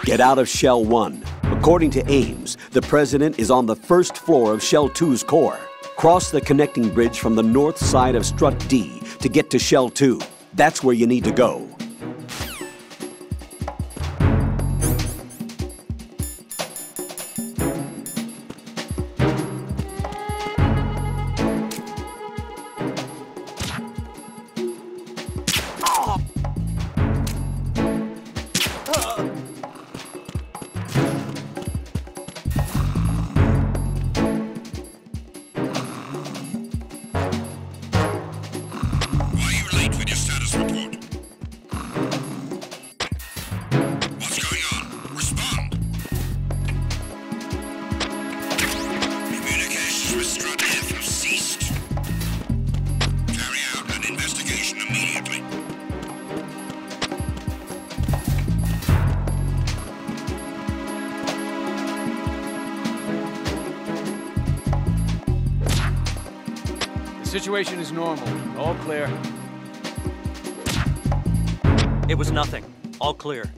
Get out of Shell 1. According to Ames, the President is on the first floor of Shell 2's core. Cross the connecting bridge from the north side of Strut D to get to Shell 2. That's where you need to go. Situation is normal. All clear. It was nothing. All clear.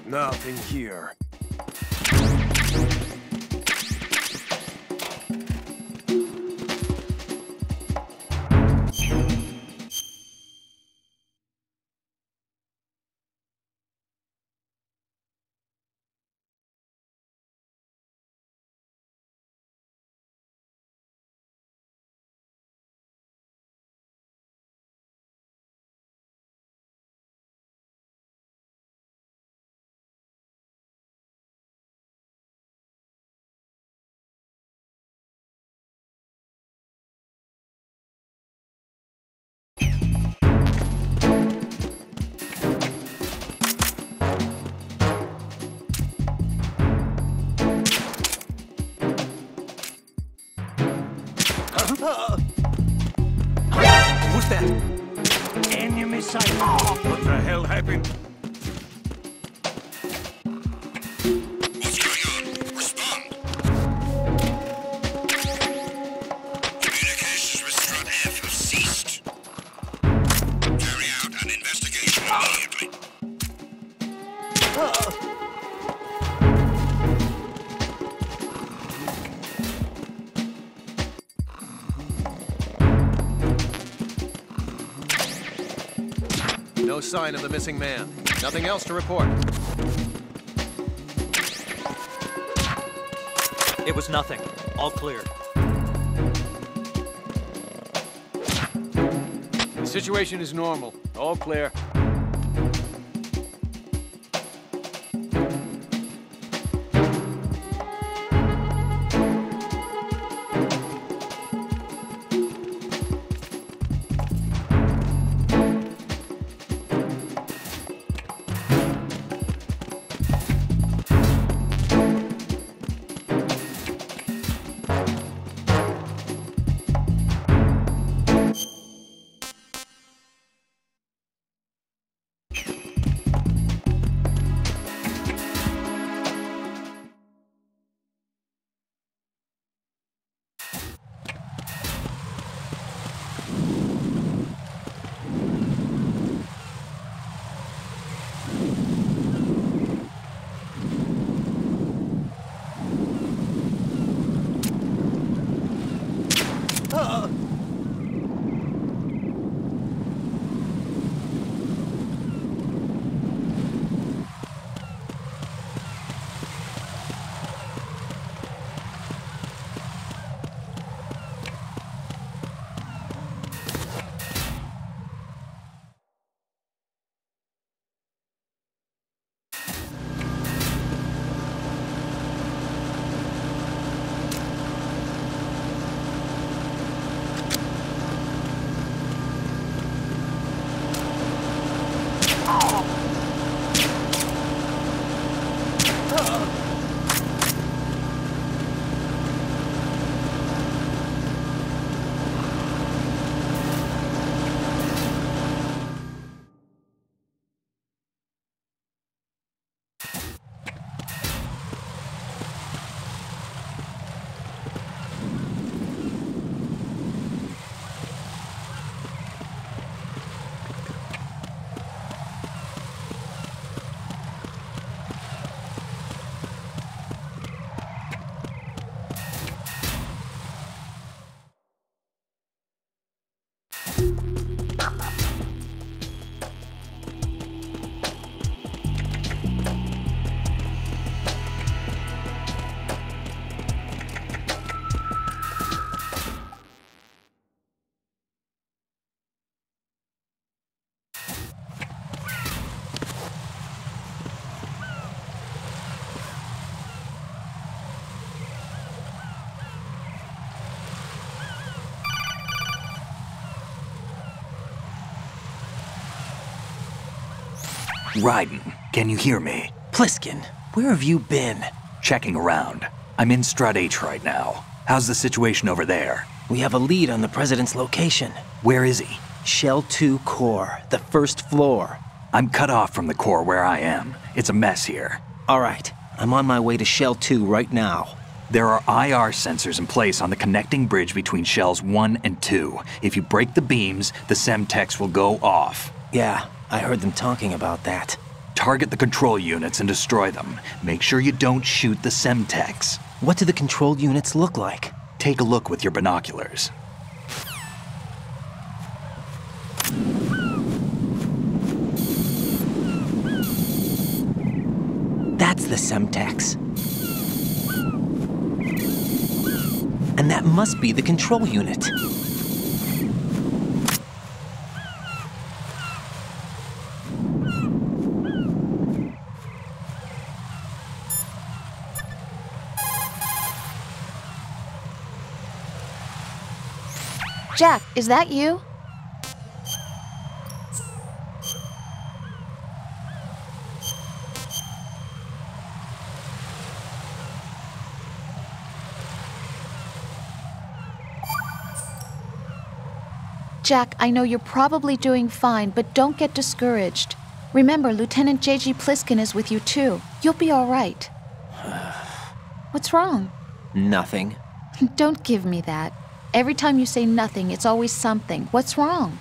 Nothing here. Who's that? Enemy sight. What the hell happened? What's going on? Respond. Communications with Strut F have ceased. Carry out an investigation immediately. No sign of the missing man. Nothing else to report. It was nothing. All clear. The situation is normal. All clear. Ryden, can you hear me? Pliskin, where have you been? Checking around. I'm in Strut H right now. How's the situation over there? We have a lead on the President's location. Where is he? Shell 2 core, the first floor. I'm cut off from the core where I am. It's a mess here. All right, I'm on my way to Shell 2 right now. There are IR sensors in place on the connecting bridge between Shells 1 and 2. If you break the beams, the Semtex will go off. Yeah, I heard them talking about that. Target the control units and destroy them. Make sure you don't shoot the Semtex. What do the control units look like? Take a look with your binoculars. That's the Semtex. And that must be the control unit. Jack, is that you? Jack, I know you're probably doing fine, but don't get discouraged. Remember, Lieutenant J.G. Pliskin is with you too. You'll be all right. What's wrong? Nothing. Don't give me that. Every time you say nothing, it's always something. What's wrong?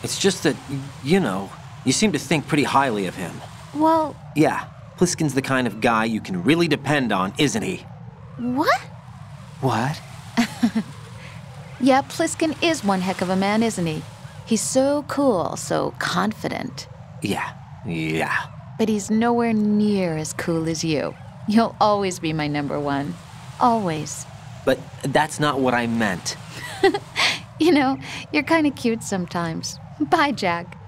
It's just that, you know, you seem to think pretty highly of him. Well... Yeah, Pliskin's the kind of guy you can really depend on, isn't he? What? What? Yeah, Pliskin is one heck of a man, isn't he? He's so cool, so confident. Yeah. But he's nowhere near as cool as you. You'll always be my number one. Always. But that's not what I meant. You know, you're kind of cute sometimes. Bye, Jack.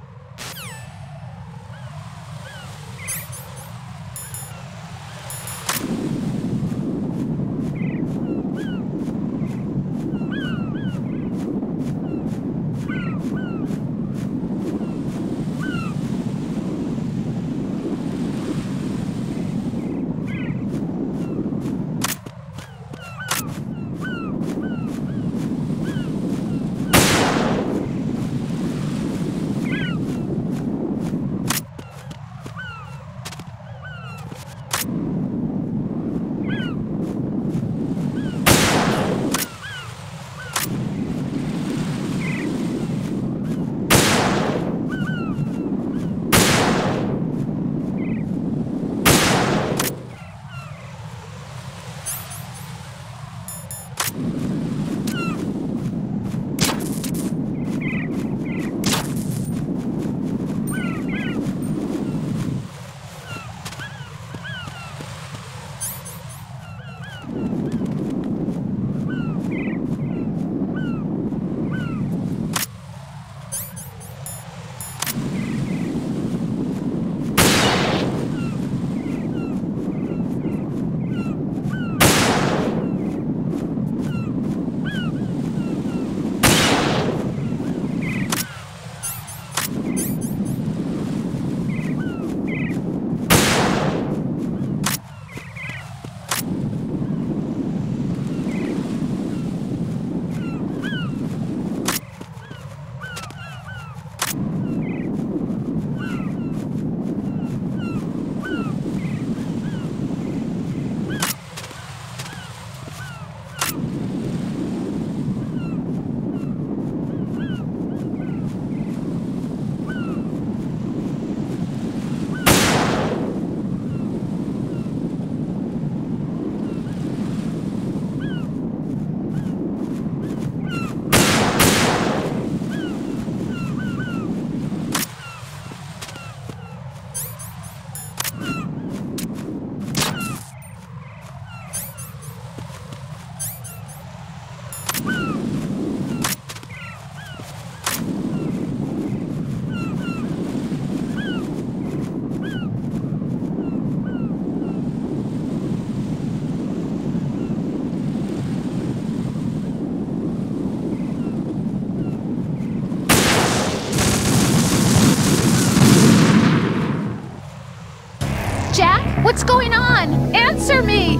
Jack, what's going on? Answer me!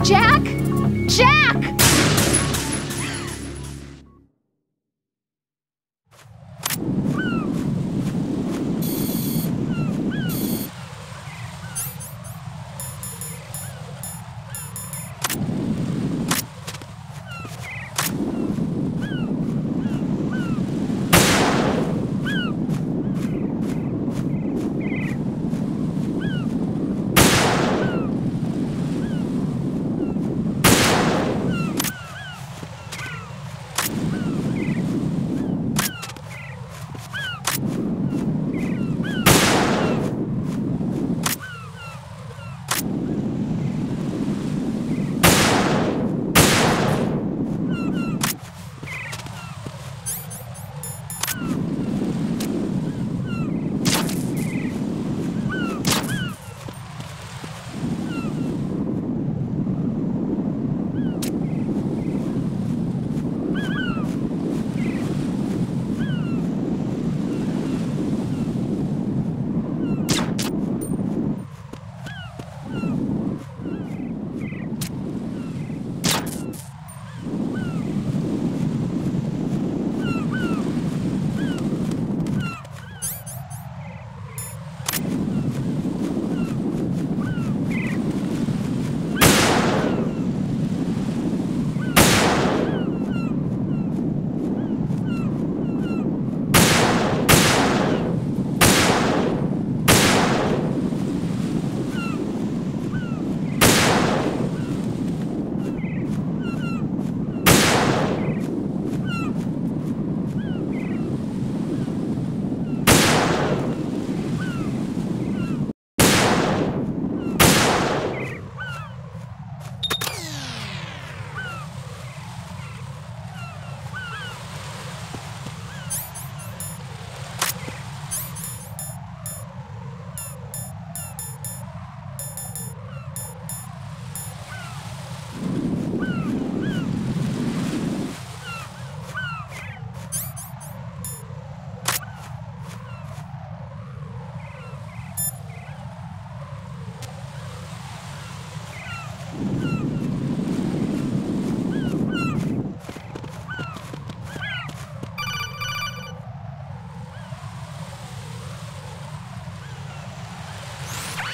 Jack? Jack!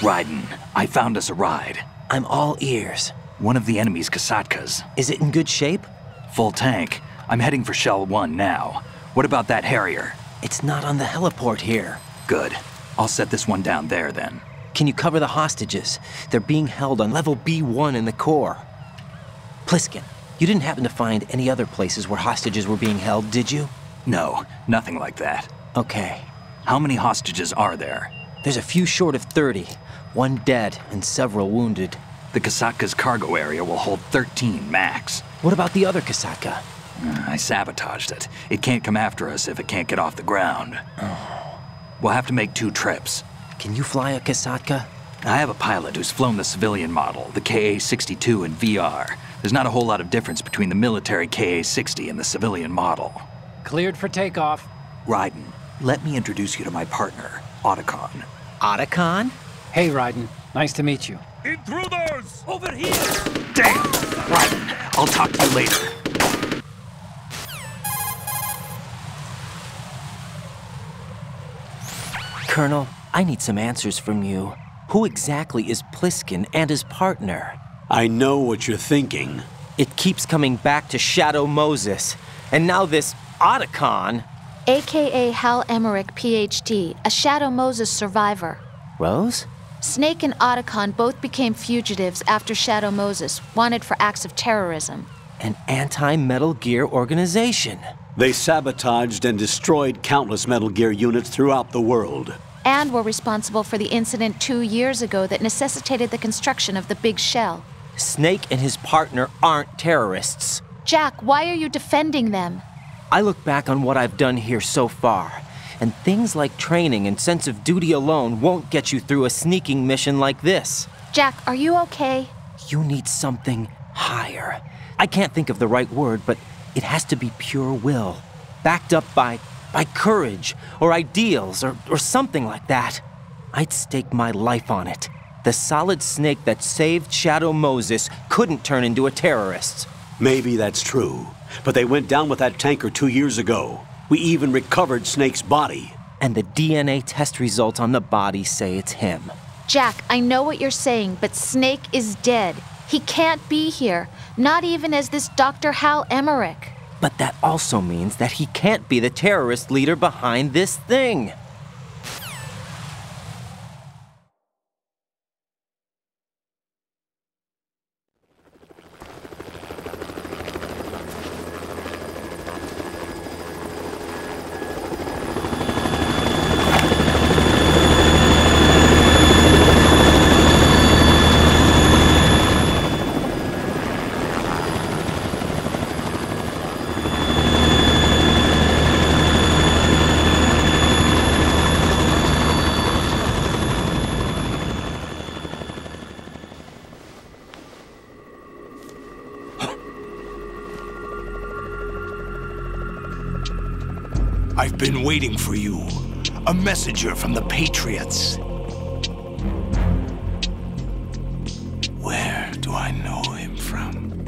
Raiden, I found us a ride. I'm all ears. One of the enemy's Kasatkas. Is it in good shape? Full tank. I'm heading for Shell 1 now. What about that Harrier? It's not on the heliport here. Good. I'll set this one down there then. Can you cover the hostages? They're being held on level B1 in the core. Pliskin, you didn't happen to find any other places where hostages were being held, did you? No, nothing like that. Okay. How many hostages are there? There's a few short of 30. One dead and several wounded. The Kasatka's cargo area will hold 13 max. What about the other Kasatka? I sabotaged it. It can't come after us if it can't get off the ground. We'll have to make 2 trips. Can you fly a Kasatka? I have a pilot who's flown the civilian model, the KA-62 in VR. There's not a whole lot of difference between the military KA-60 and the civilian model. Cleared for takeoff. Raiden, let me introduce you to my partner, Otacon. Otacon? Hey, Raiden. Nice to meet you. Intruders! Over here! Damn! Raiden, I'll talk to you later. Colonel, I need some answers from you. Who exactly is Pliskin and his partner? I know what you're thinking. It keeps coming back to Shadow Moses. And now this Otacon. AKA Hal Emmerich, PhD, a Shadow Moses survivor. Rose? Snake and Otacon both became fugitives after Shadow Moses, wanted for acts of terrorism. An anti-Metal Gear organization. They sabotaged and destroyed countless Metal Gear units throughout the world. And were responsible for the incident 2 years ago that necessitated the construction of the Big Shell. Snake and his partner aren't terrorists. Jack, why are you defending them? I look back on what I've done here so far, and things like training and sense of duty alone won't get you through a sneaking mission like this. Jack, are you okay? You need something higher. I can't think of the right word, but it has to be pure will, backed up by courage or ideals or something like that. I'd stake my life on it. The solid snake that saved Shadow Moses couldn't turn into a terrorist. Maybe that's true, but they went down with that tanker 2 years ago. We even recovered Snake's body. And the DNA test results on the body say it's him. Jack, I know what you're saying, but Snake is dead. He can't be here, not even as this Dr. Hal Emmerich. But that also means that he can't be the terrorist leader behind this thing. I've been waiting for you. A messenger from the Patriots. Where do I know him from?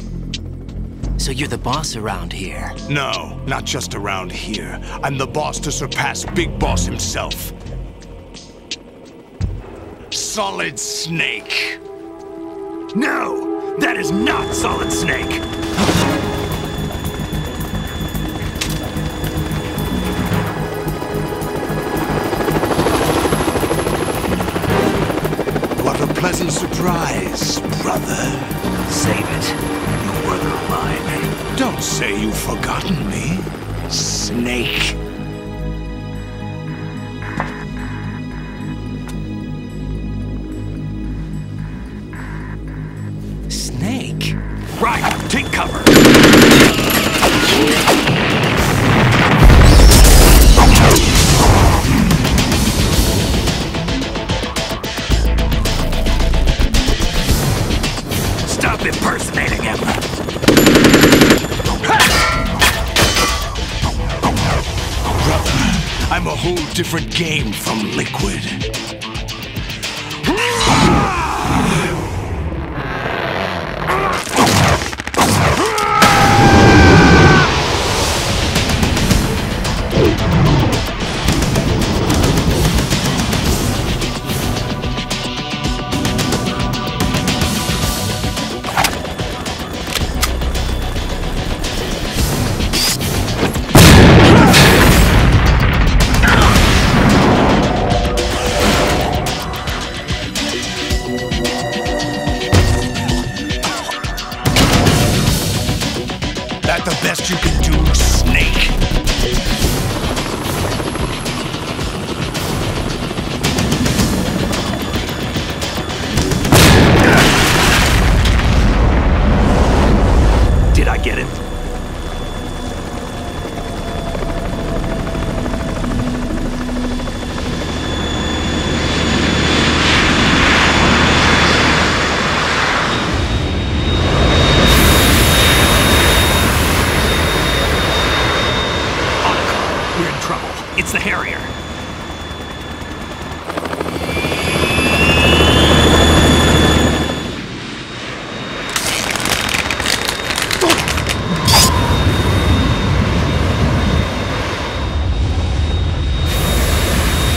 So you're the boss around here? No, not just around here. I'm the boss to surpass Big Boss himself. Solid Snake. No! That is not Solid Snake! What a pleasant surprise, brother. Save it. You brother of mine. Don't say you've forgotten me, Snake. Snake? Right, take cover! Stop impersonating him! Brother, I'm a whole different game from Liquid. That the best you can do, Snake? Did I get it? We're in trouble. It's the Harrier.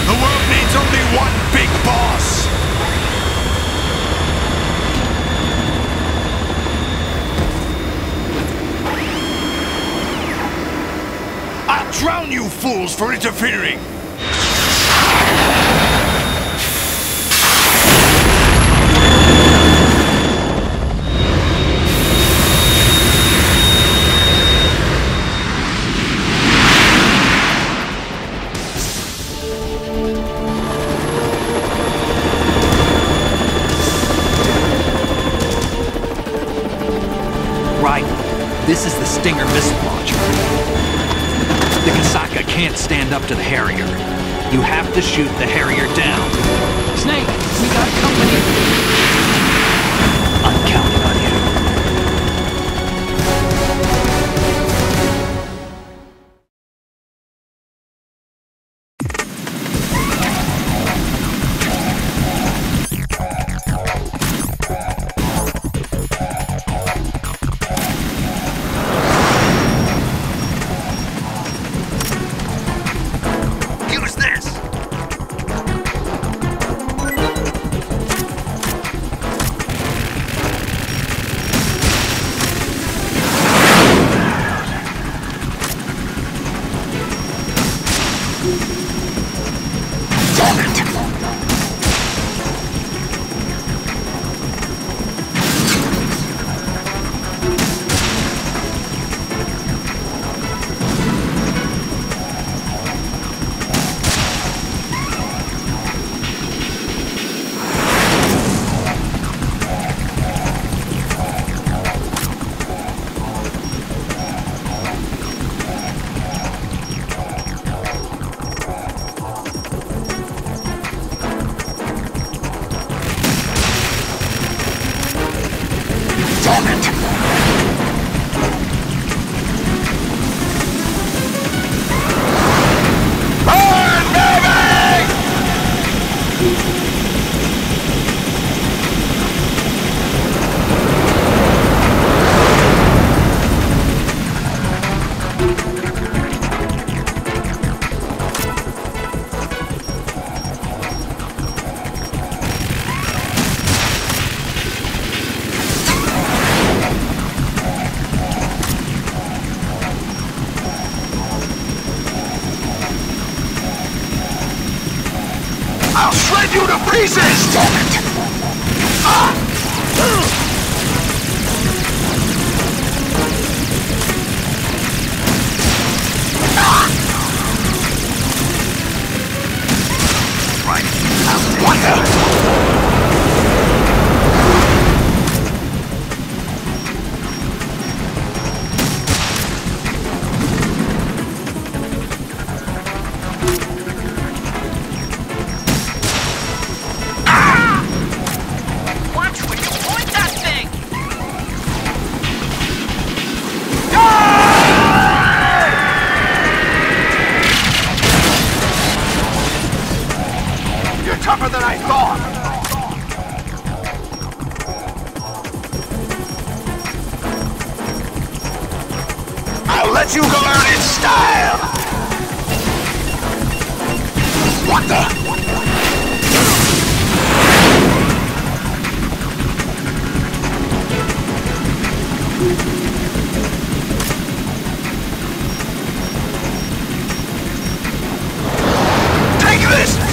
The world needs only one big boss. I'll drown you fools for interfering. Right. This is the Stinger missile launcher. The Kasaka can't stand up to the Harrier. You have to shoot the Harrier down. Snake, we got company. I'm counting on you. pieces! Damn it! Right. What the? Tougher than I thought! I'll let you learn in style! What the? Take this!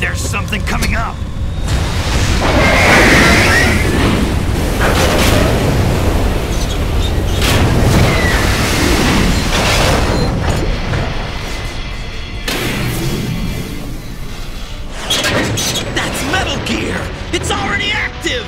There's something coming up! That's Metal Gear! It's already active!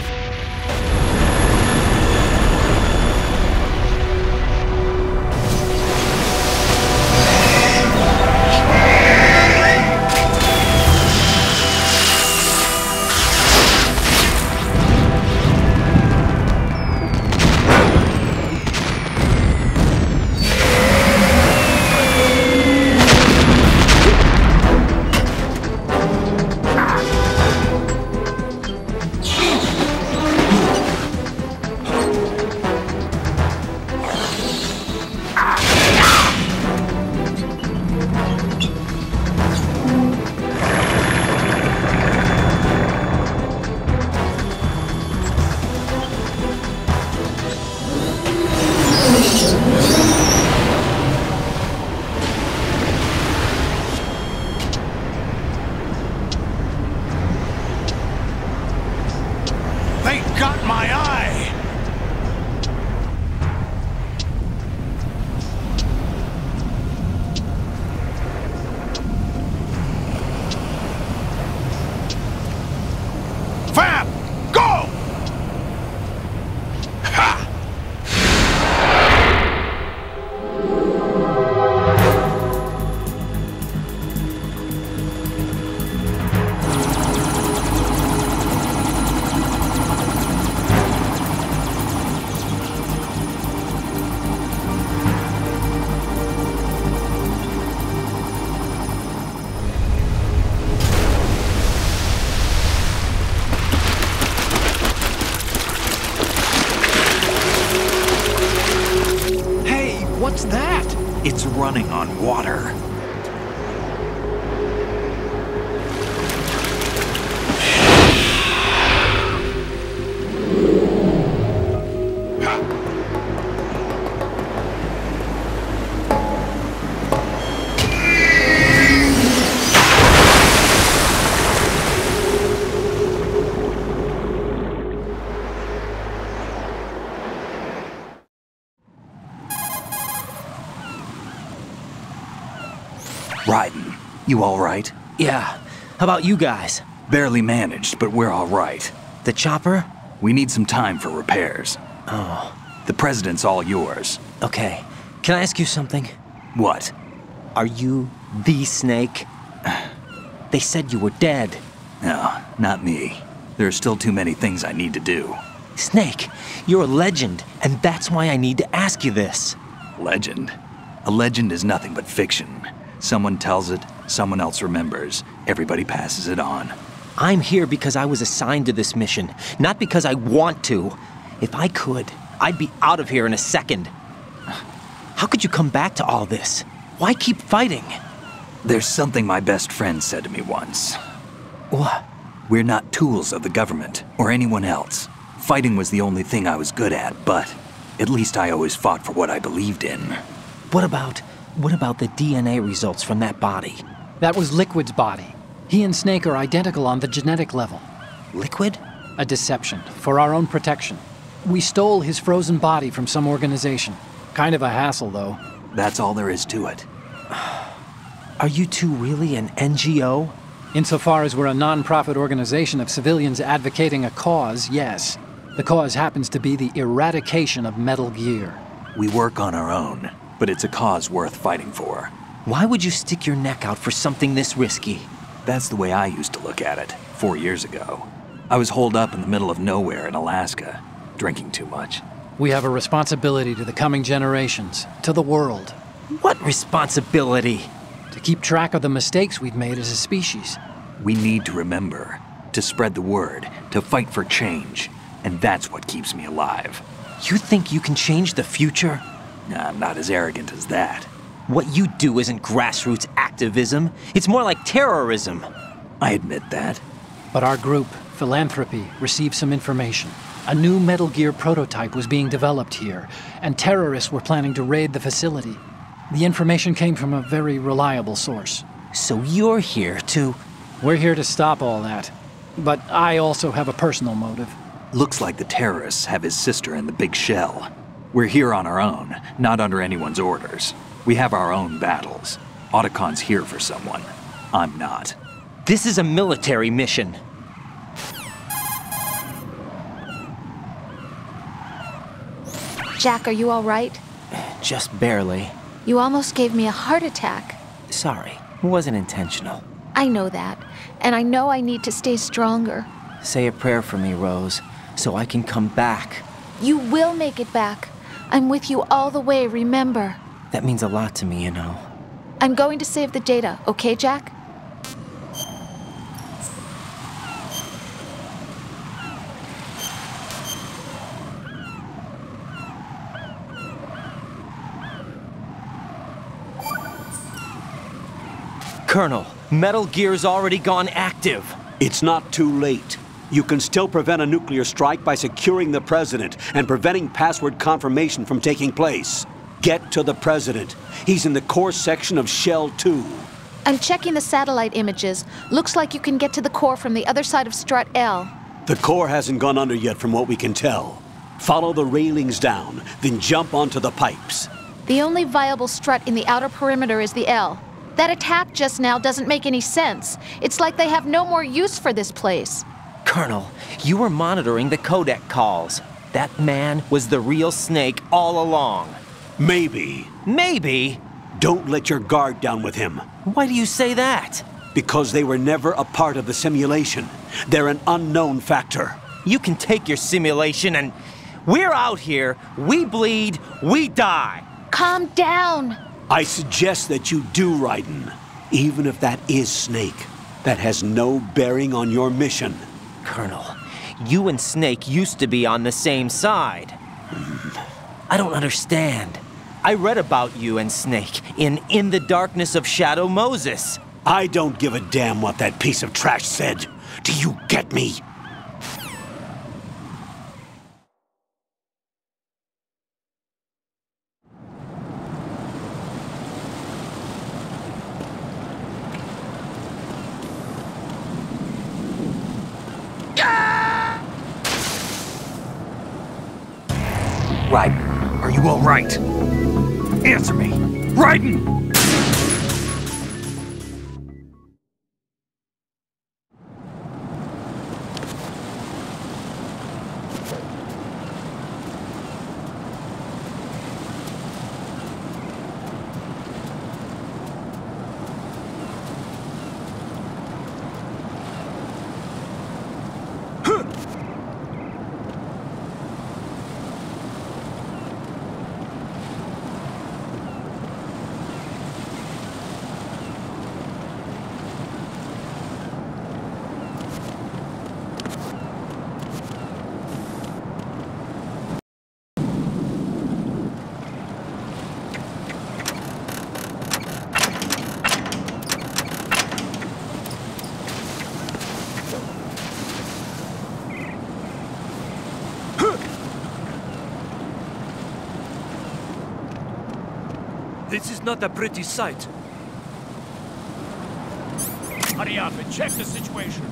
They got my eye! Fab! Go! Ha! What's that? It's running on water. Raiden, you all right? Yeah. How about you guys? Barely managed, but we're all right. The chopper? We need some time for repairs. Oh. The president's all yours. Okay. Can I ask you something? What? Are you the Snake? They said you were dead. No, not me. There are still too many things I need to do. Snake, you're a legend, and that's why I need to ask you this. Legend? A legend is nothing but fiction. Someone tells it, someone else remembers. Everybody passes it on. I'm here because I was assigned to this mission, not because I want to. If I could, I'd be out of here in a second. How could you come back to all this? Why keep fighting? There's something my best friend said to me once. What? We're not tools of the government or anyone else. Fighting was the only thing I was good at, but at least I always fought for what I believed in. What about the DNA results from that body? That was Liquid's body. He and Snake are identical on the genetic level. Liquid? A deception, for our own protection. We stole his frozen body from some organization. Kind of a hassle, though. That's all there is to it. Are you two really an NGO? Insofar as we're a non-profit organization of civilians advocating a cause, yes. The cause happens to be the eradication of Metal Gear. We work on our own, but it's a cause worth fighting for. Why would you stick your neck out for something this risky? That's the way I used to look at it, 4 years ago. I was holed up in the middle of nowhere in Alaska, drinking too much. We have a responsibility to the coming generations, to the world. What responsibility? To keep track of the mistakes we've made as a species. We need to remember, to spread the word, to fight for change. And that's what keeps me alive. You think you can change the future? Nah, I'm not as arrogant as that. What you do isn't grassroots activism. It's more like terrorism. I admit that. But our group, Philanthropy, received some information. A new Metal Gear prototype was being developed here, and terrorists were planning to raid the facility. The information came from a very reliable source. So you're here to... We're here to stop all that. But I also have a personal motive. Looks like the terrorists have his sister in the big shell. We're here on our own, not under anyone's orders. We have our own battles. Otacon's here for someone. I'm not. This is a military mission. Jack, are you all right? Just barely. You almost gave me a heart attack. Sorry, it wasn't intentional. I know that, and I know I need to stay stronger. Say a prayer for me, Rose, so I can come back. You will make it back. I'm with you all the way, remember. That means a lot to me, you know. I'm going to save the data, okay, Jack? Colonel, Metal Gear's already gone active. It's not too late. You can still prevent a nuclear strike by securing the president and preventing password confirmation from taking place. Get to the president. He's in the core section of Shell 2. I'm checking the satellite images. Looks like you can get to the core from the other side of Strut L. The core hasn't gone under yet from what we can tell. Follow the railings down, then jump onto the pipes. The only viable strut in the outer perimeter is the L. That attack just now doesn't make any sense. It's like they have no more use for this place. Colonel, you were monitoring the codec calls. That man was the real Snake all along. Maybe. Maybe? Don't let your guard down with him. Why do you say that? Because they were never a part of the simulation. They're an unknown factor. You can take your simulation and... We're out here, we bleed, we die. Calm down. I suggest that you do, Raiden. Even if that is Snake. That has no bearing on your mission. Colonel, you and Snake used to be on the same side. I don't understand. I read about you and Snake in the Darkness of Shadow Moses. I don't give a damn what that piece of trash said. Do you get me? Raiden, are you all right? Answer me. Raiden! This is not a pretty sight. Hurry up and check the situation.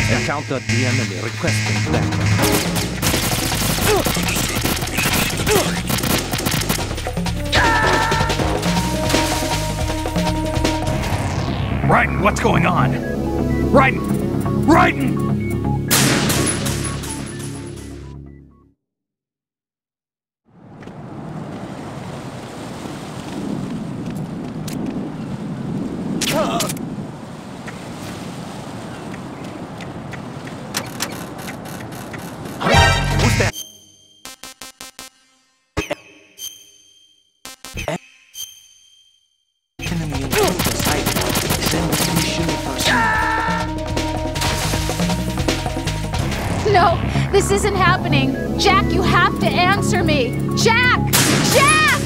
Encountered the enemy requesting backup. Raiden, what's going on? Raiden! Raiden! No, this isn't happening. Jack, you have to answer me. Jack! Jack!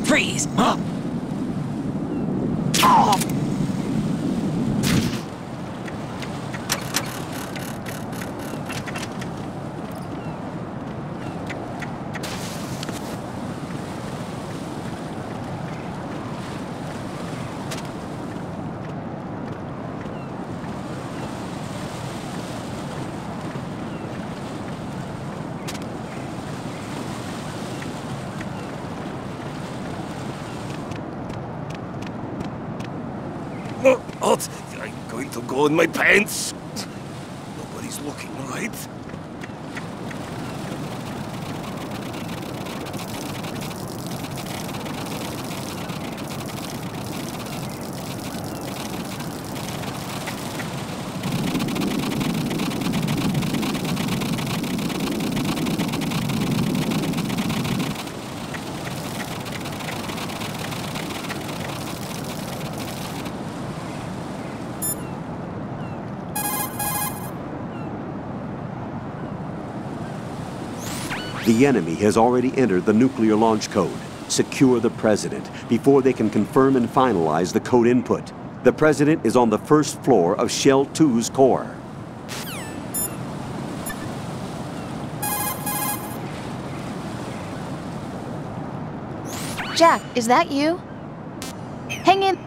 Freeze! Huh? What? I'm going to go in my pants. Nobody's looking, right? The enemy has already entered the nuclear launch code. Secure the President before they can confirm and finalize the code input. The President is on the first floor of Shell 2's core. Jack, is that you? Hang in.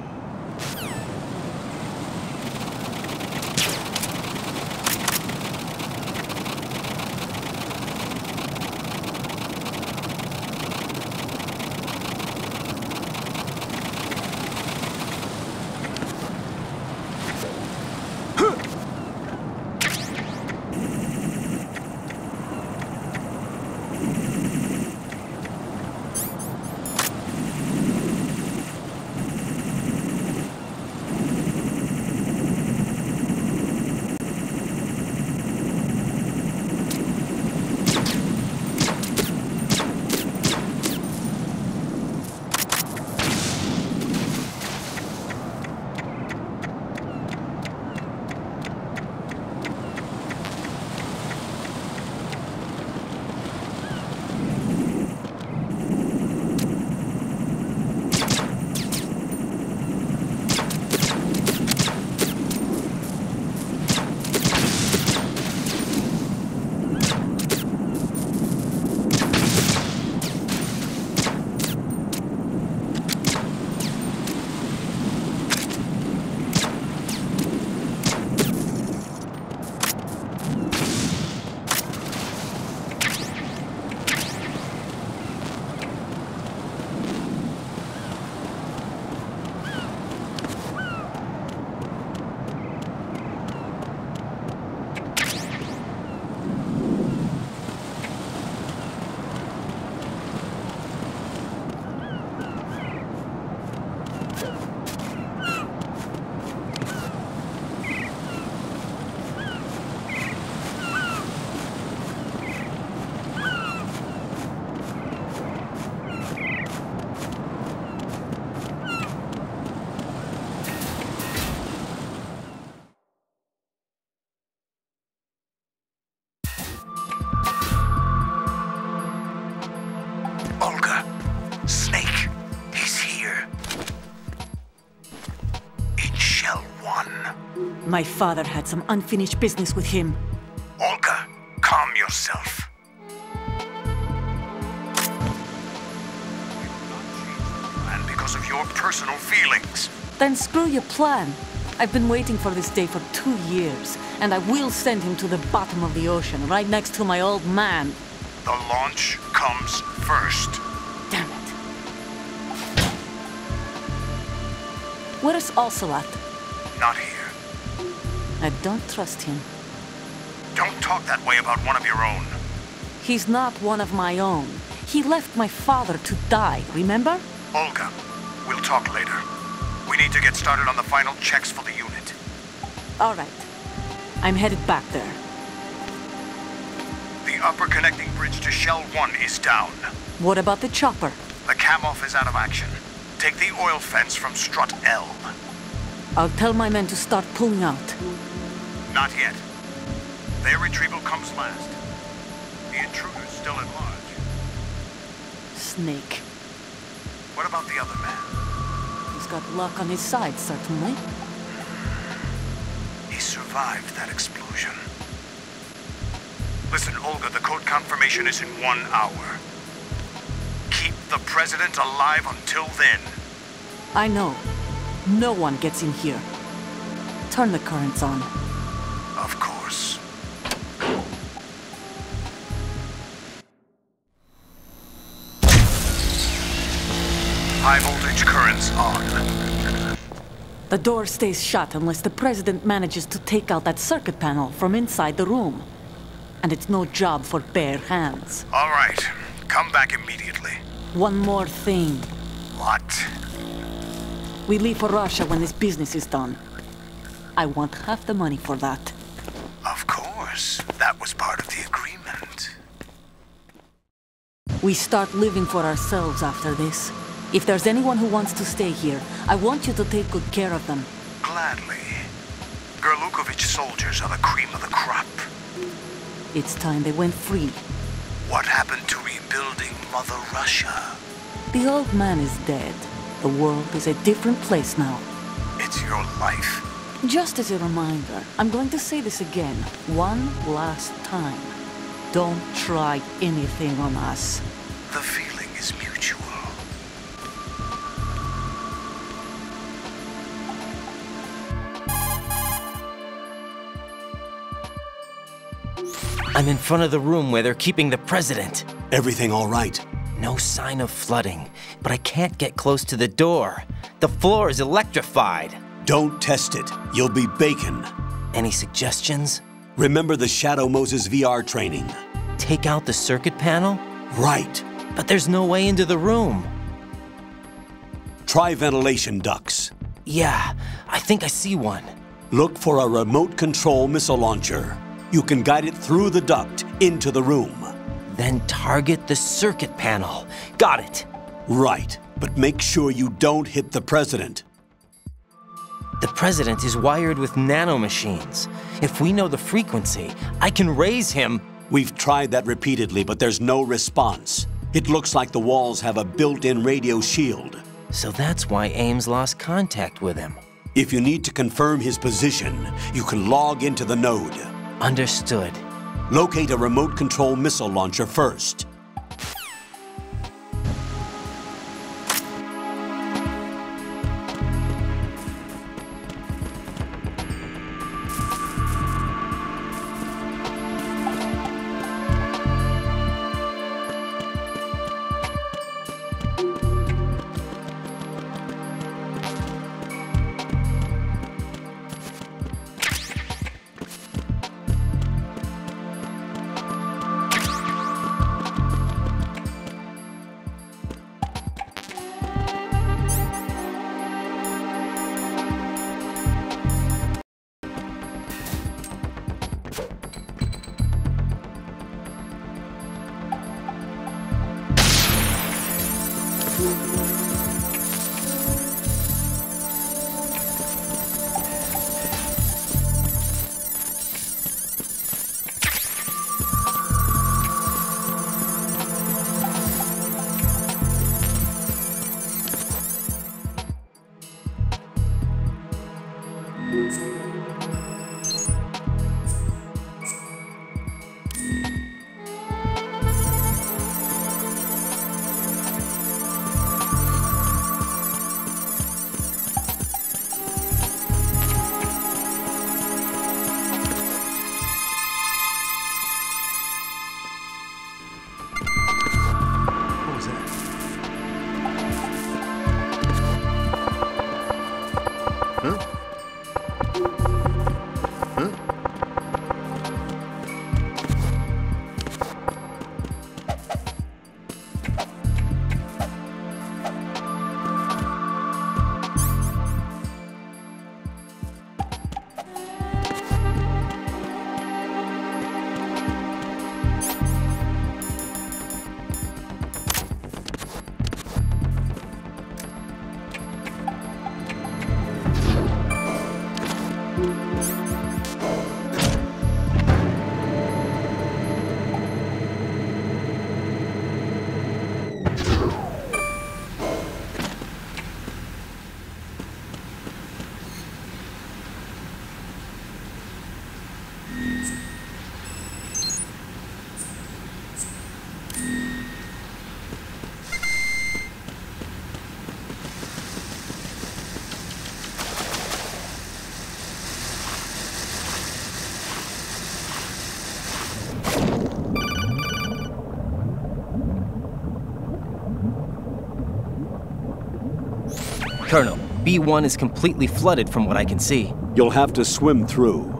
My father had some unfinished business with him. Olga, calm yourself. And because of your personal feelings. Then screw your plan. I've been waiting for this day for 2 years, and I will send him to the bottom of the ocean, right next to my old man. The launch comes first. Damn it. Where's Ocelot? Not here. I don't trust him. Don't talk that way about one of your own. He's not one of my own. He left my father to die, remember? Olga, we'll talk later. We need to get started on the final checks for the unit. All right. I'm headed back there. The upper connecting bridge to Shell 1 is down. What about the chopper? The cam-off is out of action. Take the oil fence from strut L. I'll tell my men to start pulling out. Not yet. Their retrieval comes last. The intruder's still at large. Snake. What about the other man? He's got luck on his side, certainly. He survived that explosion. Listen, Olga, the code confirmation is in 1 hour. Keep the president alive until then. I know. No one gets in here. Turn the currents on. Of course. High voltage currents on. The door stays shut unless the president manages to take out that circuit panel from inside the room. And it's no job for bare hands. All right. Come back immediately. One more thing. What? We leave for Russia when this business is done. I want half the money for that. Of course. That was part of the agreement. We start living for ourselves after this. If there's anyone who wants to stay here, I want you to take good care of them. Gladly. Gerlukovich soldiers are the cream of the crop. It's time they went free. What happened to rebuilding Mother Russia? The old man is dead. The world is a different place now. It's your life. Just as a reminder, I'm going to say this again, one last time. Don't try anything on us. The feeling is mutual. I'm in front of the room where they're keeping the president. Everything all right? No sign of flooding, but I can't get close to the door. The floor is electrified. Don't test it. You'll be bacon. Any suggestions? Remember the Shadow Moses VR training. Take out the circuit panel? Right. But there's no way into the room. Try ventilation ducts. Yeah, I think I see one. Look for a remote control missile launcher. You can guide it through the duct into the room. Then target the circuit panel. Got it. Right, but make sure you don't hit the president. The president is wired with nanomachines. If we know the frequency, I can raise him. We've tried that repeatedly, but there's no response. It looks like the walls have a built-in radio shield. So that's why Ames lost contact with him. If you need to confirm his position, you can log into the node. Understood. Locate a remote control missile launcher first. Colonel, B1 is completely flooded from what I can see. You'll have to swim through.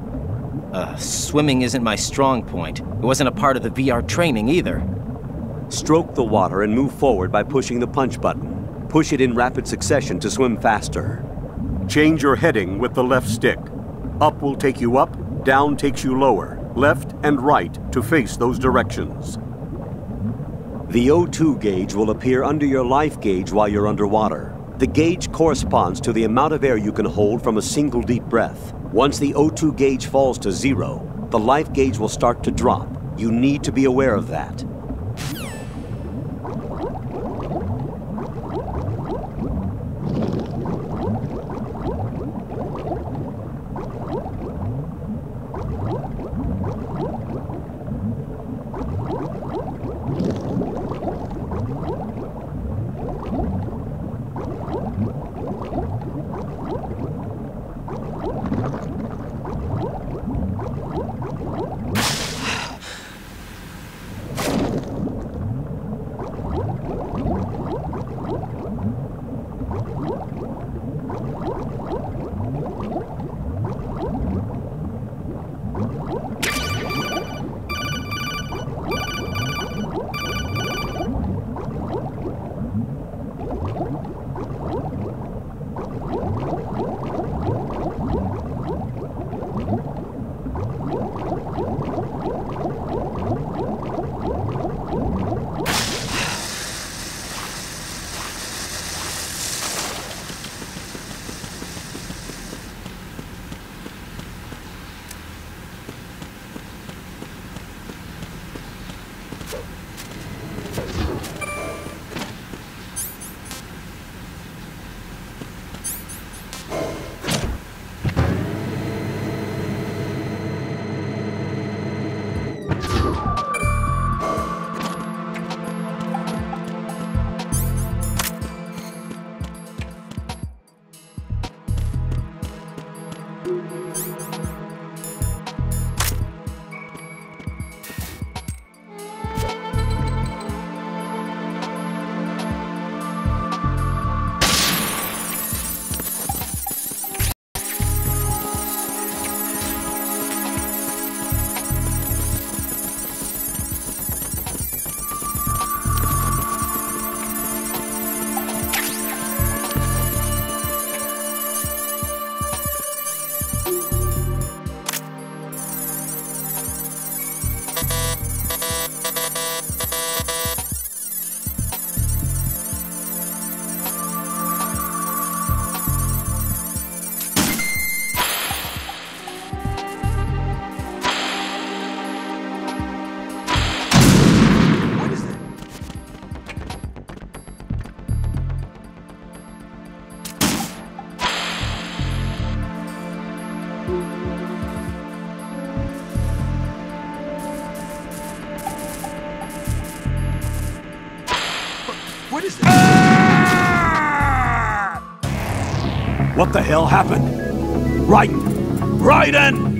Swimming isn't my strong point. It wasn't a part of the VR training either. Stroke the water and move forward by pushing the punch button. Push it in rapid succession to swim faster. Change your heading with the left stick. Up will take you up, down takes you lower, left and right to face those directions. The O2 gauge will appear under your life gauge while you're underwater. The gauge corresponds to the amount of air you can hold from a single deep breath. Once the O2 gauge falls to 0, the life gauge will start to drop. You need to be aware of that. What is this? What the hell happened? Raiden!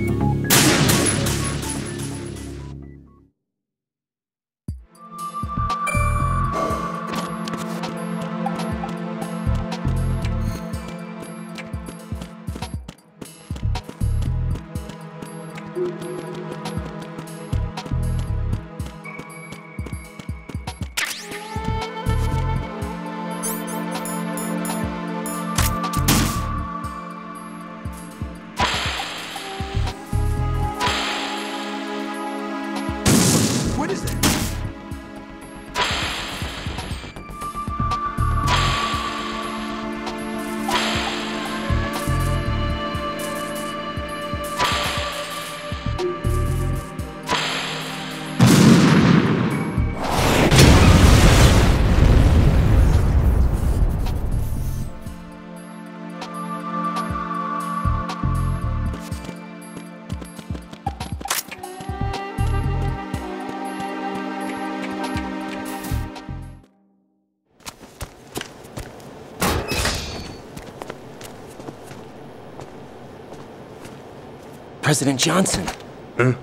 President Johnson. Huh?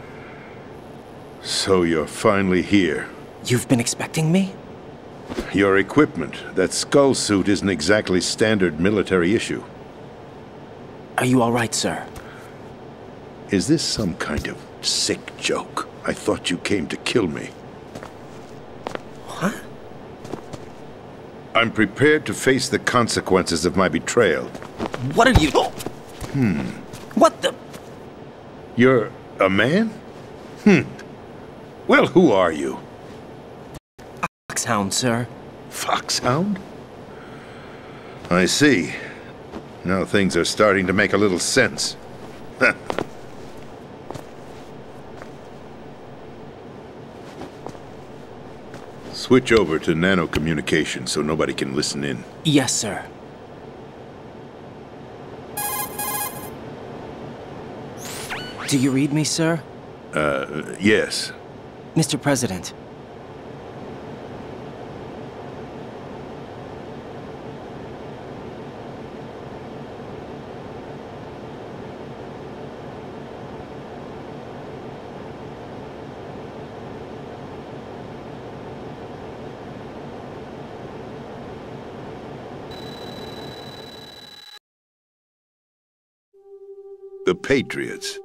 So you're finally here. You've been expecting me? Your equipment. That skull suit isn't exactly standard military issue. Are you all right, sir? Is this some kind of sick joke? I thought you came to kill me. What? I'm prepared to face the consequences of my betrayal. What are you... What the... You're a man? Well, who are you? Foxhound, sir. Foxhound? I see. Now things are starting to make a little sense. Switch over to nano-communication so nobody can listen in. Yes, sir. Do you read me, sir? Yes. Mr. President. The Patriots.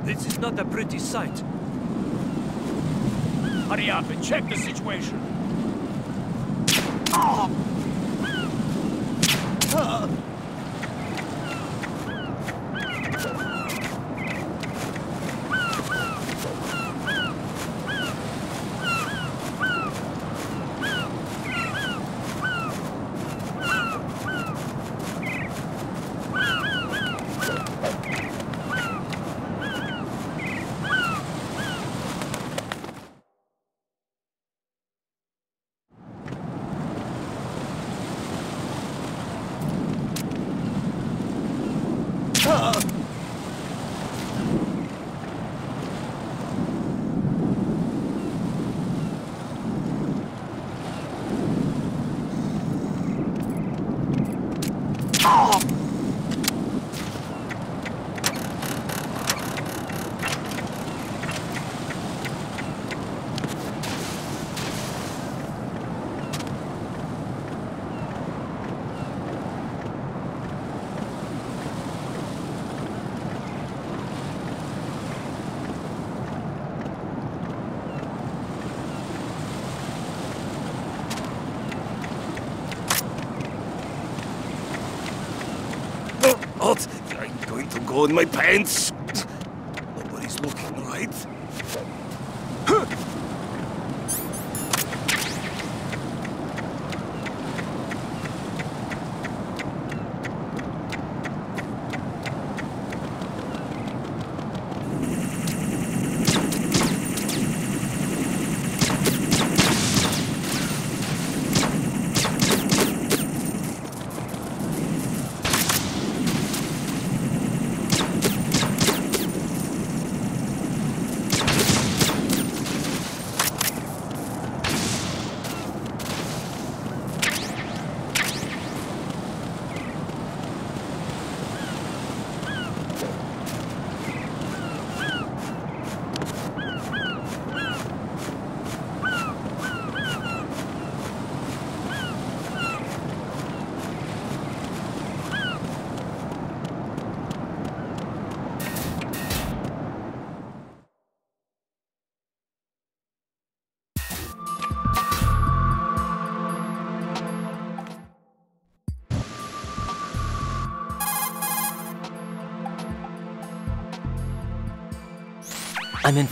This is not a pretty sight. Hurry up and check the situation. What? I'm going to go in my pants. looking right. I'm in.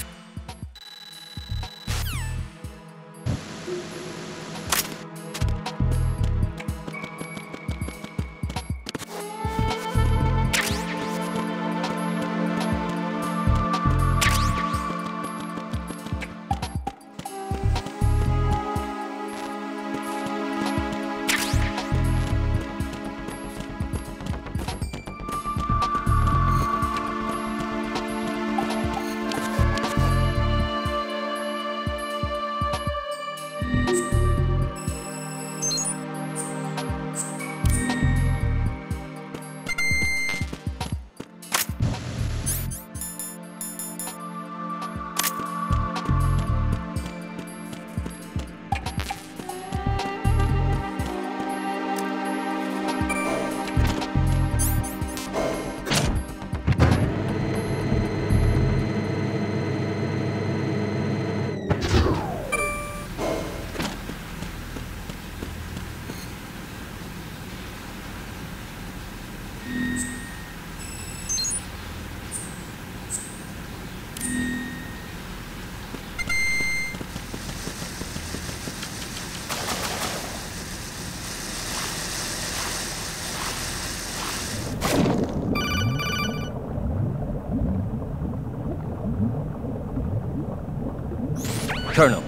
Colonel.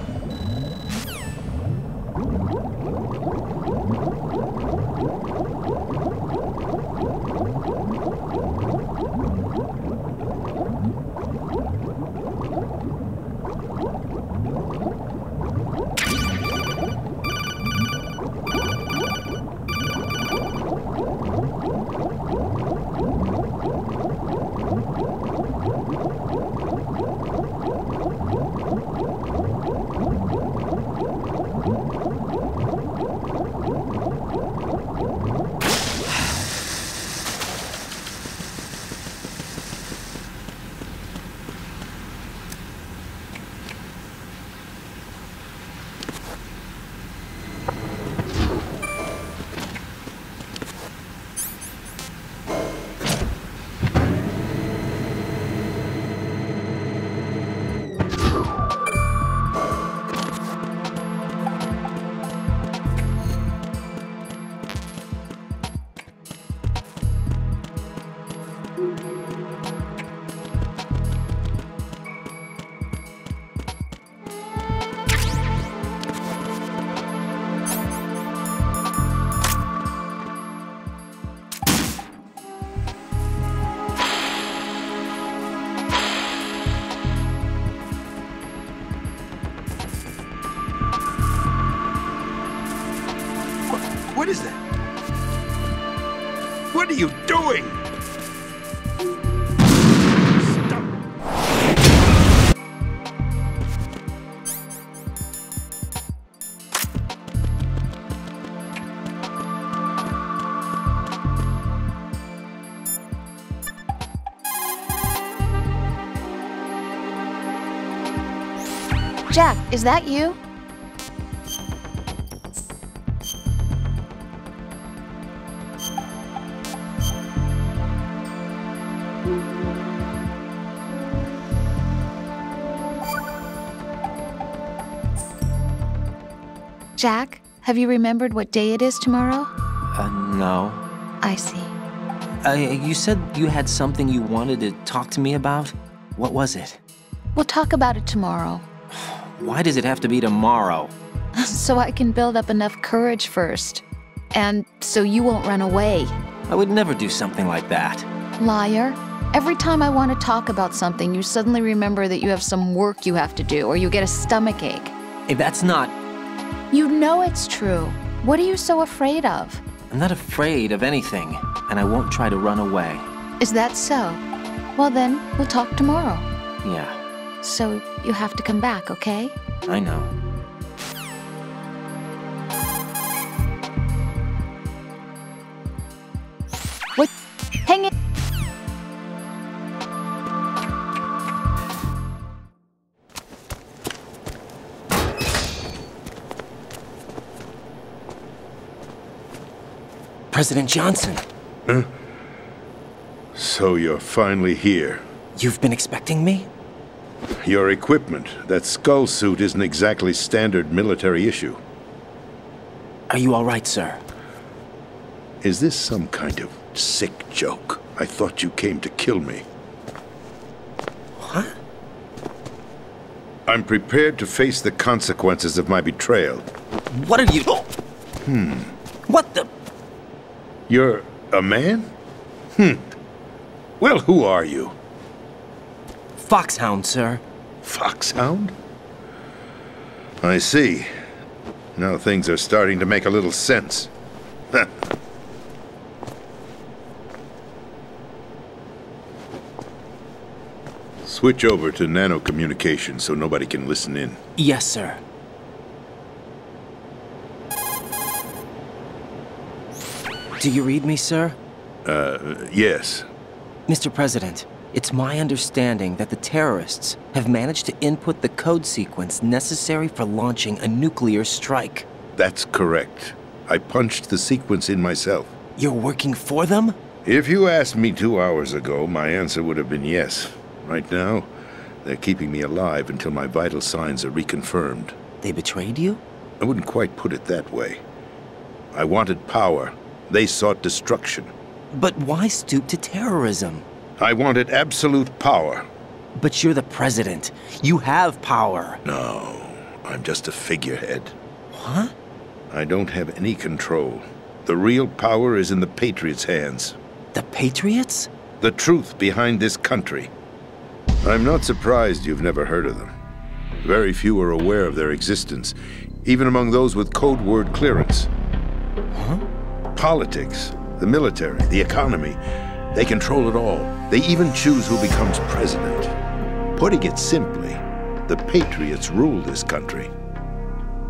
What is that? What are you doing? Stop. Jack, is that you? Jack, have you remembered what day it is tomorrow? No. I see. You said you had something you wanted to talk to me about? What was it? We'll talk about it tomorrow. Why does it have to be tomorrow? So I can build up enough courage first. And so you won't run away. I would never do something like that. Liar. Every time I want to talk about something, you suddenly remember that you have some work you have to do, or you get a stomachache. Hey, that's not... You know it's true. What are you so afraid of? I'm not afraid of anything, and I won't try to run away. Is that so? Well then, we'll talk tomorrow. Yeah. So you have to come back, okay? I know. What? Hang it! President Johnson. Huh? So you're finally here. You've been expecting me? Your equipment, that skull suit, isn't exactly standard military issue. Are you all right, sir? Is this some kind of sick joke? I thought you came to kill me. What? I'm prepared to face the consequences of my betrayal. What are you... What the... You're a man? Well, who are you? Foxhound, sir. Foxhound? I see. Now things are starting to make a little sense. Switch over to nano-communication so nobody can listen in. Yes, sir. Do you read me, sir? Yes. Mr. President, it's my understanding that the terrorists have managed to input the code sequence necessary for launching a nuclear strike. That's correct. I punched the sequence in myself. You're working for them? If you asked me 2 hours ago, my answer would have been yes. Right now, they're keeping me alive until my vital signs are reconfirmed. They betrayed you? I wouldn't quite put it that way. I wanted power. They sought destruction. But why stoop to terrorism? I wanted absolute power. But you're the president. You have power. No, I'm just a figurehead. What? I don't have any control. The real power is in the Patriots' hands. The Patriots? The truth behind this country. I'm not surprised you've never heard of them. Very few are aware of their existence, even among those with code word clearance. Huh? Politics, the military, the economy, they control it all. They even choose who becomes president. Putting it simply, the Patriots rule this country.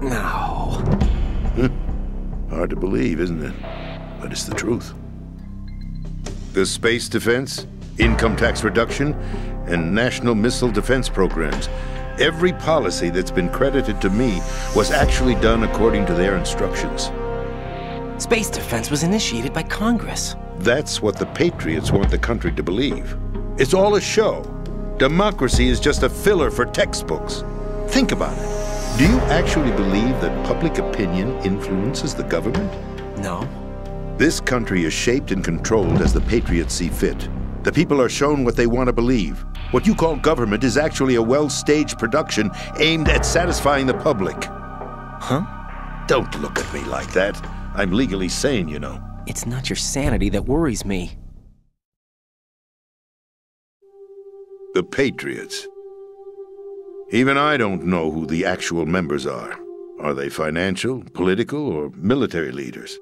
No. Hard to believe, isn't it? But it's the truth. The space defense, income tax reduction, and national missile defense programs. Every policy that's been credited to me was actually done according to their instructions. Space defense was initiated by Congress. That's what the Patriots want the country to believe. It's all a show. Democracy is just a filler for textbooks. Think about it. Do you actually believe that public opinion influences the government? No. This country is shaped and controlled as the Patriots see fit. The people are shown what they want to believe. What you call government is actually a well-staged production aimed at satisfying the public. Huh? Don't look at me like that. I'm legally sane, you know. It's not your sanity that worries me. The Patriots. Even I don't know who the actual members are. Are they financial, political, or military leaders?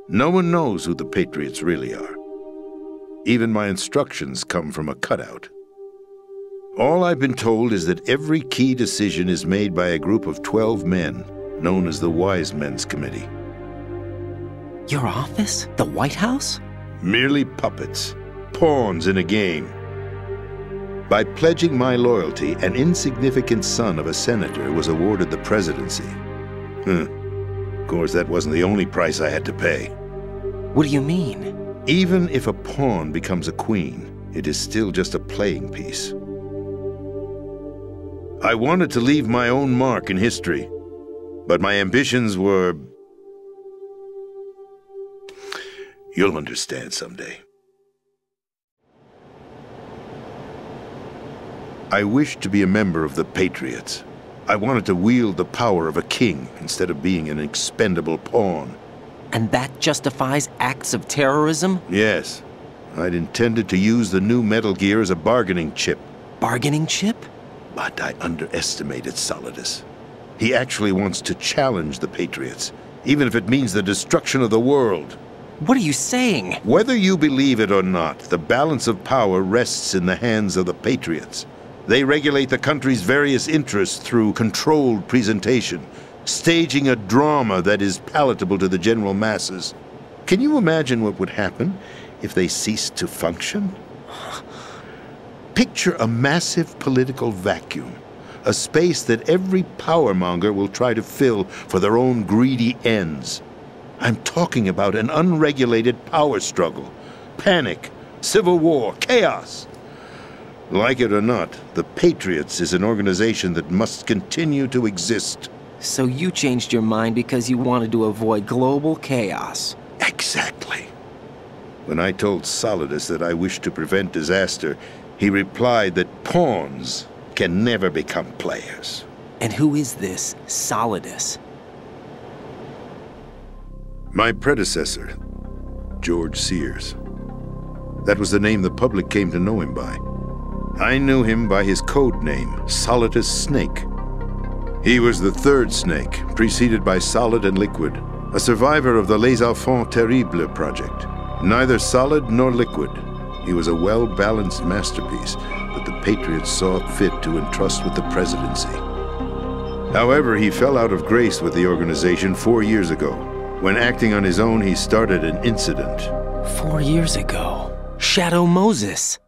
No one knows who the Patriots really are. Even my instructions come from a cutout. All I've been told is that every key decision is made by a group of 12 men, known as the Wise Men's Committee. Your office? The White House? Merely puppets, pawns in a game. By pledging my loyalty, an insignificant son of a senator was awarded the presidency. Of course, that wasn't the only price I had to pay. What do you mean? Even if a pawn becomes a queen, it is still just a playing piece. I wanted to leave my own mark in history, But my ambitions were... You'll understand someday. I wished to be a member of the Patriots. I wanted to wield the power of a king instead of being an expendable pawn. And that justifies acts of terrorism? Yes. I'd intended to use the new Metal Gear as a bargaining chip. Bargaining chip? But I underestimated Solidus. He actually wants to challenge the Patriots, even if it means the destruction of the world. What are you saying? Whether you believe it or not, the balance of power rests in the hands of the Patriots. They regulate the country's various interests through controlled presentation, staging a drama that is palatable to the general masses. Can you imagine what would happen if they ceased to function? Picture a massive political vacuum, a space that every powermonger will try to fill for their own greedy ends. I'm talking about an unregulated power struggle, panic, civil war, chaos. Like it or not, the Patriots is an organization that must continue to exist. So you changed your mind because you wanted to avoid global chaos. Exactly. When I told Solidus that I wished to prevent disaster, he replied that pawns can never become players. And who is this Solidus? My predecessor, George Sears. That was the name the public came to know him by. I knew him by his code name, Solidus Snake. He was the third Snake, preceded by Solid and Liquid, a survivor of the Les Enfants Terribles project. Neither solid nor liquid, he was a well-balanced masterpiece that the Patriots saw fit to entrust with the presidency. However, he fell out of grace with the organization 4 years ago. When acting on his own, he started an incident. 4 years ago? Shadow Moses!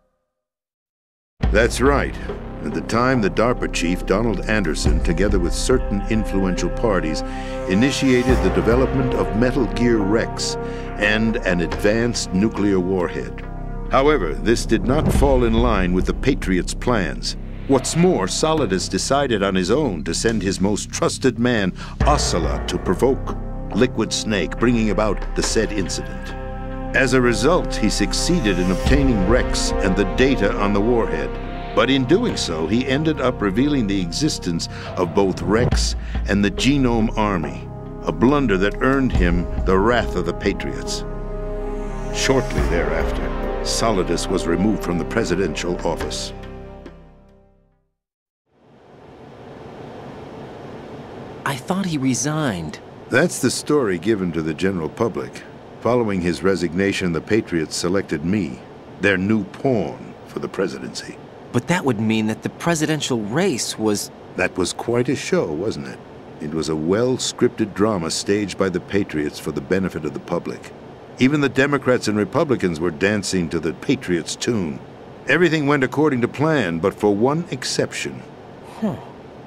That's right. At the time, the DARPA chief, Donald Anderson, together with certain influential parties, initiated the development of Metal Gear Rex and an advanced nuclear warhead. However, this did not fall in line with the Patriots' plans. What's more, Solidus decided on his own to send his most trusted man, Ocelot, to provoke Liquid Snake, bringing about the said incident. As a result, he succeeded in obtaining Rex and the data on the warhead. But in doing so, he ended up revealing the existence of both Rex and the Genome Army, a blunder that earned him the wrath of the Patriots. Shortly thereafter, Solidus was removed from the presidential office. I thought he resigned. That's the story given to the general public. Following his resignation, the Patriots selected me, their new pawn, for the presidency. But that would mean that the presidential race was... That was quite a show, wasn't it? It was a well-scripted drama staged by the Patriots for the benefit of the public. Even the Democrats and Republicans were dancing to the Patriots' tune. Everything went according to plan, but for one exception.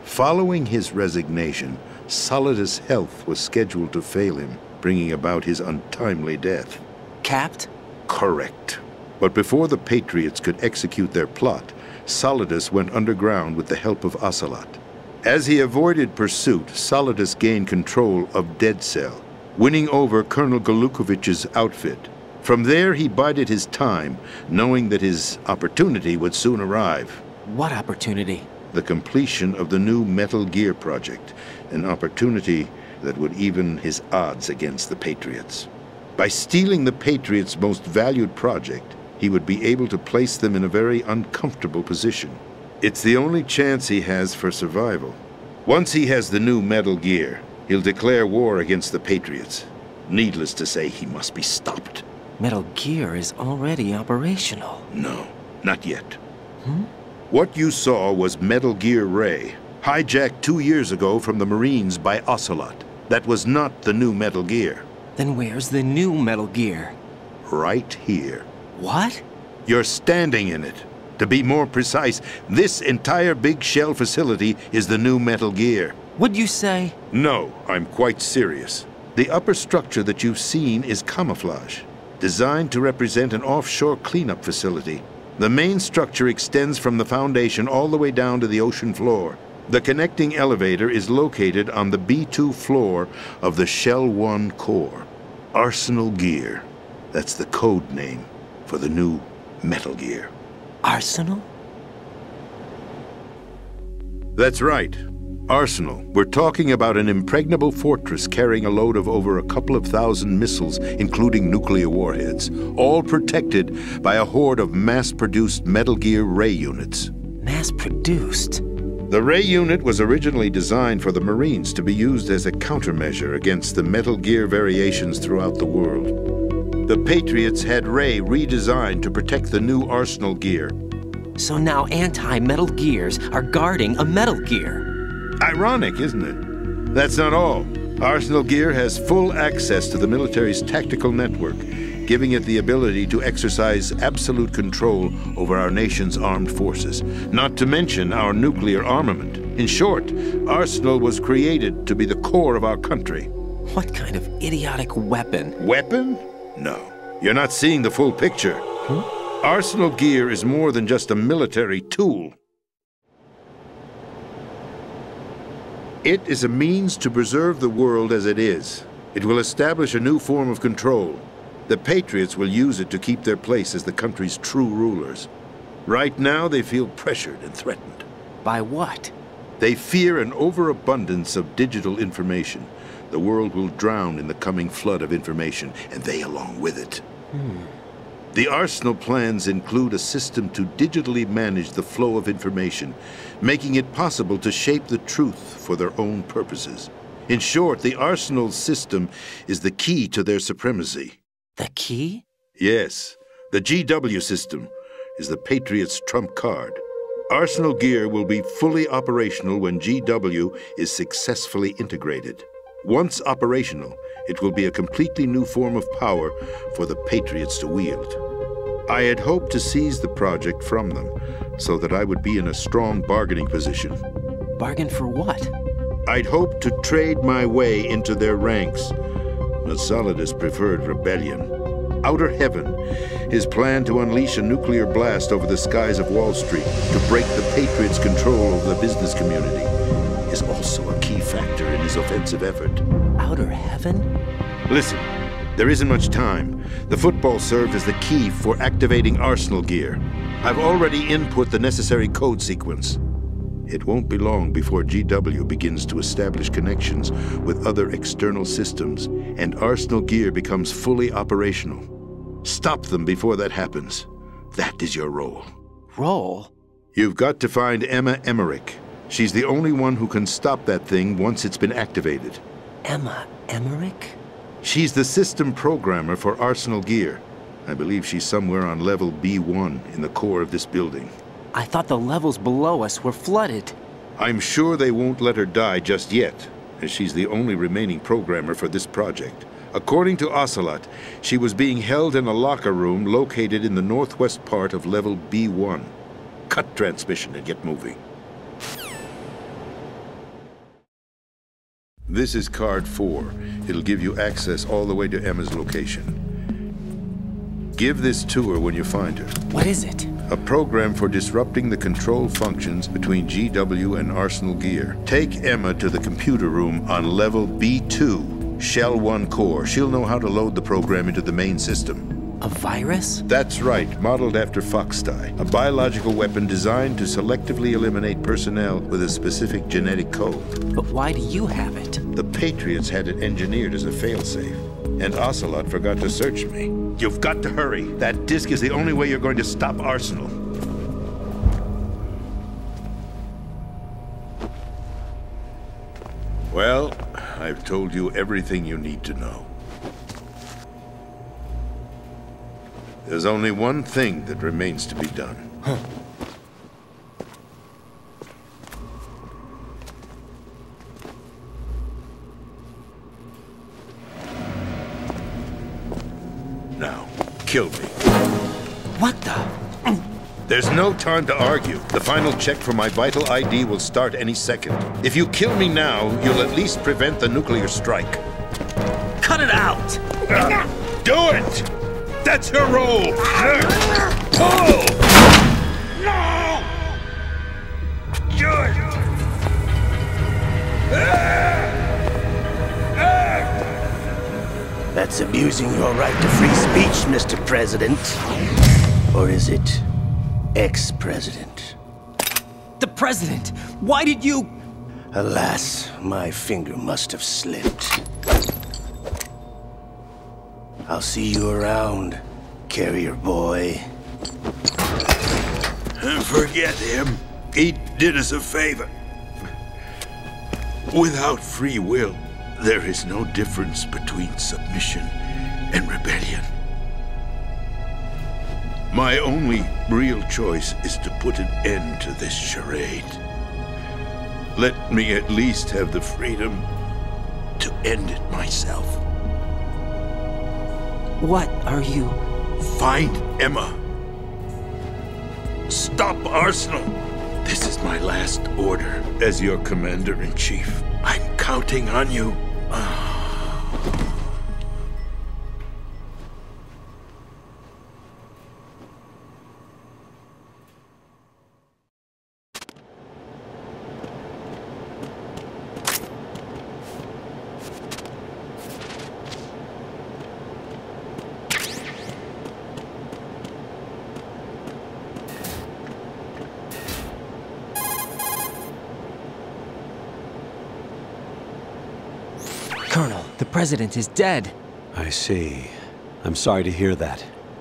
Following his resignation, Solidus' health was scheduled to fail him, bringing about his untimely death. Capped? Correct. But before the Patriots could execute their plot, Solidus went underground with the help of Ocelot. As he avoided pursuit, Solidus gained control of Dead Cell, winning over Colonel Golukovich's outfit. From there, he bided his time, knowing that his opportunity would soon arrive. What opportunity? The completion of the new Metal Gear project, an opportunity that would even his odds against the Patriots. By stealing the Patriots' most valued project, he would be able to place them in a very uncomfortable position. It's the only chance he has for survival. Once he has the new Metal Gear, he'll declare war against the Patriots. Needless to say, he must be stopped. Metal Gear is already operational. No, not yet. What you saw was Metal Gear Ray, hijacked 2 years ago from the Marines by Ocelot. That was not the new Metal Gear. Then where's the new Metal Gear? Right here. What? You're standing in it. To be more precise, this entire big shell facility is the new Metal Gear. What'd you say? No, I'm quite serious. The upper structure that you've seen is camouflage, designed to represent an offshore cleanup facility. The main structure extends from the foundation all the way down to the ocean floor. The connecting elevator is located on the B2 floor of the Shell 1 core. Arsenal Gear. That's the code name for the new Metal Gear. Arsenal? That's right. Arsenal. We're talking about an impregnable fortress carrying a load of over a couple of thousand missiles, including nuclear warheads, all protected by a horde of mass-produced Metal Gear Ray units. Mass-produced? The Ray unit was originally designed for the Marines to be used as a countermeasure against the Metal Gear variations throughout the world. The Patriots had Ray redesigned to protect the new Arsenal Gear. So now anti-Metal Gears are guarding a Metal Gear. Ironic, isn't it? That's not all. Arsenal Gear has full access to the military's tactical network, giving it the ability to exercise absolute control over our nation's armed forces, not to mention our nuclear armament. In short, Arsenal was created to be the core of our country. What kind of idiotic weapon? Weapon? No. You're not seeing the full picture. Arsenal Gear is more than just a military tool. It is a means to preserve the world as it is. It will establish a new form of control. The Patriots will use it to keep their place as the country's true rulers. Right now, they feel pressured and threatened. By what? They fear an overabundance of digital information. The world will drown in the coming flood of information, and they along with it. The Arsenal plans include a system to digitally manage the flow of information, making it possible to shape the truth for their own purposes. In short, the Arsenal system is the key to their supremacy. The key? Yes. The GW system is the Patriots' trump card. Arsenal Gear will be fully operational when GW is successfully integrated. Once operational, it will be a completely new form of power for the Patriots to wield. I had hoped to seize the project from them so that I would be in a strong bargaining position. Bargain for what? I'd hoped to trade my way into their ranks. But Solidus preferred rebellion. Outer Heaven, his plan to unleash a nuclear blast over the skies of Wall Street to break the Patriots' control over the business community, is also a key factor in his offensive effort. Outer Heaven? Listen, there isn't much time. The football served as the key for activating Arsenal Gear. I've already input the necessary code sequence. It won't be long before GW begins to establish connections with other external systems, and Arsenal Gear becomes fully operational. Stop them before that happens. That is your role. Role? You've got to find Emma Emmerich. She's the only one who can stop that thing once it's been activated. Emma Emmerich? She's the system programmer for Arsenal Gear. I believe she's somewhere on level B1 in the core of this building. I thought the levels below us were flooded. I'm sure they won't let her die just yet, as she's the only remaining programmer for this project. According to Ocelot, she was being held in a locker room located in the northwest part of level B1. Cut transmission and get moving. This is card 4. It'll give you access all the way to Emma's location. Give this to her when you find her. What is it? A program for disrupting the control functions between GW and Arsenal Gear. Take Emma to the computer room on level B2, Shell 1 core. She'll know how to load the program into the main system. A virus? That's right, modeled after Foxdie, a biological weapon designed to selectively eliminate personnel with a specific genetic code. But why do you have it? The Patriots had it engineered as a failsafe, and Ocelot forgot to search me. You've got to hurry. That disk is the only way you're going to stop Arsenal. Well, I've told you everything you need to know. There's only one thing that remains to be done. Now, kill me. What the? There's no time to argue. The final check for my vital ID will start any second. If you kill me now, you'll at least prevent the nuclear strike. Cut it out! Do it! That's her role! Pull! No! That's abusing your right to free speech, Mr. President. Or is it ex-president? The President! Why did you... Alas, my finger must have slipped. I'll see you around, carrier boy. Forget him. He did us a favor. Without free will, there is no difference between submission and rebellion. My only real choice is to put an end to this charade. Let me at least have the freedom to end it myself. What are you... Find Emma. Stop Arsenal. This is my last order as your commander-in-chief. I'm counting on you. Colonel, the President is dead. I see. I'm sorry to hear that.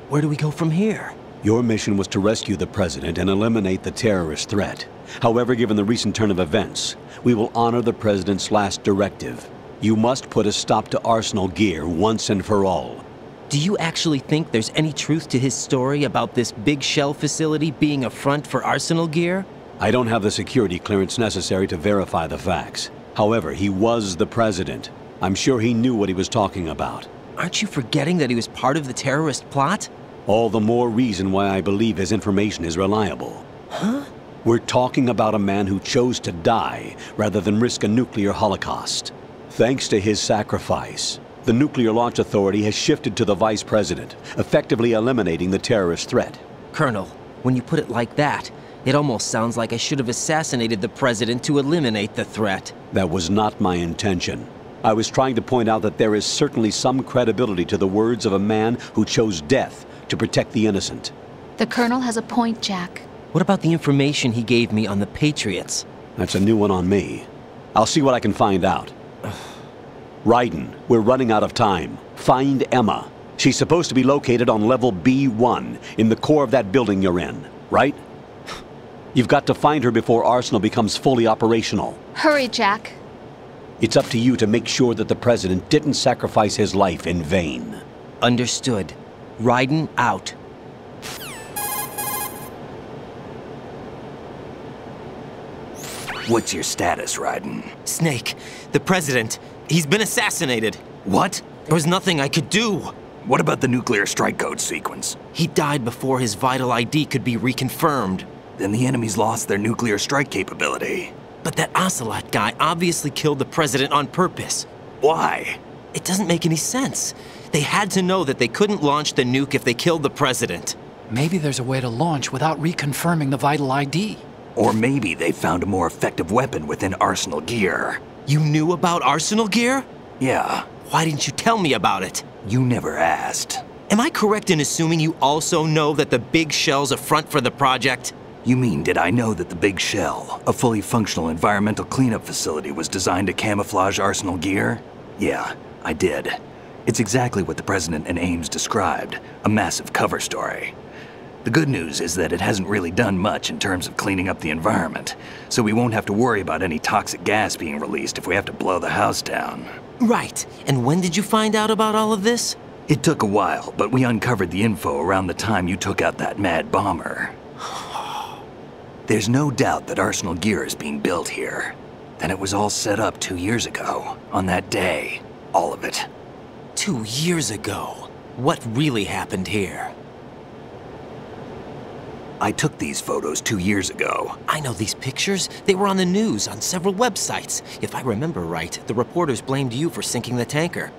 Where do we go from here? Your mission was to rescue the President and eliminate the terrorist threat. However, given the recent turn of events, we will honor the President's last directive. You must put a stop to Arsenal Gear once and for all. Do you actually think there's any truth to his story about this big shell facility being a front for Arsenal Gear? I don't have the security clearance necessary to verify the facts. However, he was the President. I'm sure he knew what he was talking about. Aren't you forgetting that he was part of the terrorist plot? All the more reason why I believe his information is reliable. Huh? We're talking about a man who chose to die rather than risk a nuclear holocaust. Thanks to his sacrifice, the Nuclear Launch Authority has shifted to the Vice President, effectively eliminating the terrorist threat. Colonel, when you put it like that, it almost sounds like I should have assassinated the President to eliminate the threat. That was not my intention. I was trying to point out that there is certainly some credibility to the words of a man who chose death to protect the innocent. The Colonel has a point, Jack. What about the information he gave me on the Patriots? That's a new one on me. I'll see what I can find out. Raiden, we're running out of time. Find Emma. She's supposed to be located on level B1, in the core of that building you're in, right? You've got to find her before Arsenal becomes fully operational. Hurry, Jack. It's up to you to make sure that the President didn't sacrifice his life in vain. Understood. Raiden out. What's your status, Raiden? Snake, the President, he's been assassinated. What? There was nothing I could do. What about the nuclear strike code sequence? He died before his vital ID could be reconfirmed. Then the enemy's lost their nuclear strike capability. But that Ocelot guy obviously killed the President on purpose. Why? It doesn't make any sense. They had to know that they couldn't launch the nuke if they killed the President. Maybe there's a way to launch without reconfirming the vital ID. Or maybe they found a more effective weapon within Arsenal Gear. You knew about Arsenal Gear? Yeah. Why didn't you tell me about it? You never asked. Am I correct in assuming you also know that the Big Shell's a front for the project? You mean, did I know that the Big Shell, a fully functional environmental cleanup facility, was designed to camouflage Arsenal Gear? Yeah, I did. It's exactly what the President and Ames described, a massive cover story. The good news is that it hasn't really done much in terms of cleaning up the environment, so we won't have to worry about any toxic gas being released if we have to blow the house down. Right. And when did you find out about all of this? It took a while, but we uncovered the info around the time you took out that mad bomber. There's no doubt that Arsenal Gear is being built here. Then it was all set up 2 years ago, on that day. All of it. 2 years ago? What really happened here? I took these photos 2 years ago. I know these pictures. They were on the news, on several websites. If I remember right, the reporters blamed you for sinking the tanker.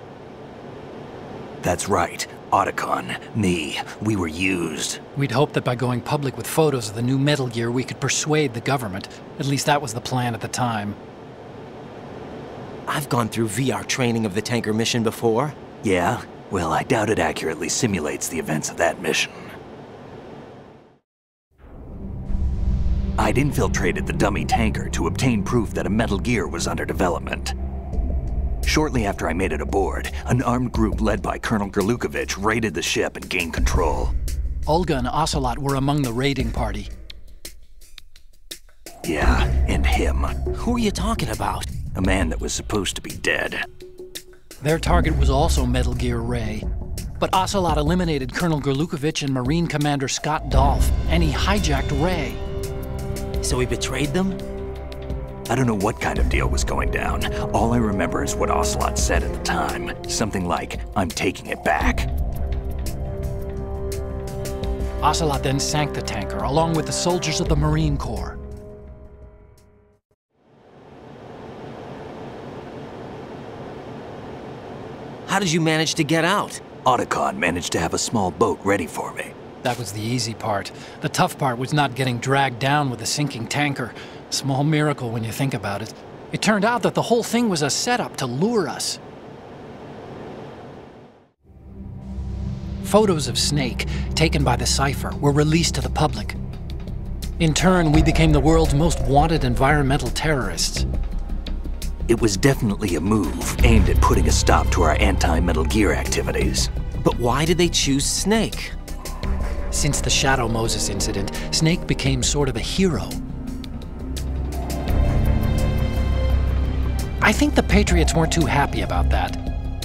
That's right. Otacon, me, we were used. We'd hoped that by going public with photos of the new Metal Gear, we could persuade the government. At least that was the plan at the time. I've gone through VR training of the tanker mission before. Yeah? Well, I doubt it accurately simulates the events of that mission. I'd infiltrated the dummy tanker to obtain proof that a Metal Gear was under development. Shortly after I made it aboard, an armed group led by Colonel Gerlukovich raided the ship and gained control. Olga and Ocelot were among the raiding party. Yeah, and him. Who are you talking about? A man that was supposed to be dead. Their target was also Metal Gear Ray. But Ocelot eliminated Colonel Gerlukovich and Marine Commander Scott Dolph, and he hijacked Ray. So he betrayed them? I don't know what kind of deal was going down. All I remember is what Ocelot said at the time. Something like, "I'm taking it back." Ocelot then sank the tanker, along with the soldiers of the Marine Corps. How did you manage to get out? Otacon managed to have a small boat ready for me. That was the easy part. The tough part was not getting dragged down with a sinking tanker. A small miracle when you think about it. It turned out that the whole thing was a setup to lure us. Photos of Snake, taken by the Cypher, were released to the public. In turn, we became the world's most wanted environmental terrorists. It was definitely a move aimed at putting a stop to our anti-Metal Gear activities. But why did they choose Snake? Since the Shadow Moses incident, Snake became sort of a hero. I think the Patriots weren't too happy about that.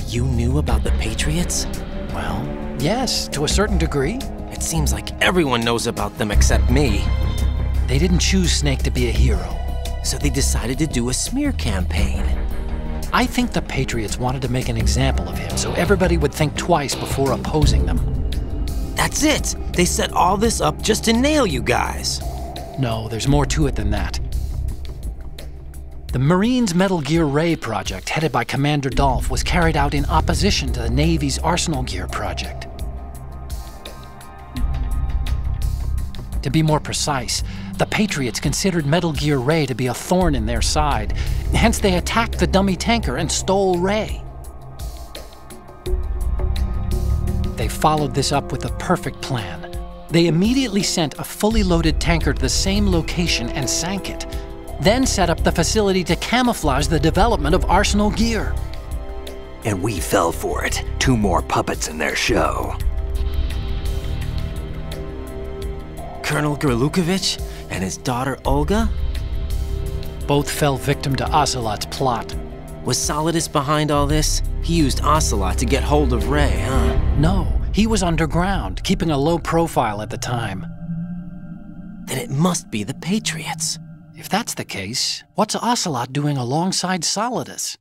You knew about the Patriots? Well, yes, to a certain degree. It seems like everyone knows about them except me. They didn't choose Snake to be a hero. So they decided to do a smear campaign. I think the Patriots wanted to make an example of him so everybody would think twice before opposing them. That's it! They set all this up just to nail you guys. No, there's more to it than that. The Marines' Metal Gear Ray project, headed by Commander Dolph, was carried out in opposition to the Navy's Arsenal Gear project. To be more precise, the Patriots considered Metal Gear Ray to be a thorn in their side. Hence, they attacked the dummy tanker and stole Ray. They followed this up with a perfect plan. They immediately sent a fully loaded tanker to the same location and sank it, then set up the facility to camouflage the development of Arsenal Gear. And we fell for it. 2 more puppets in their show. Colonel Gerlukovich and his daughter Olga? Both fell victim to Ocelot's plot. Was Solidus behind all this? He used Ocelot to get hold of Ray, huh? No, he was underground, keeping a low profile at the time. Then it must be the Patriots. If that's the case, what's Ocelot doing alongside Solidus?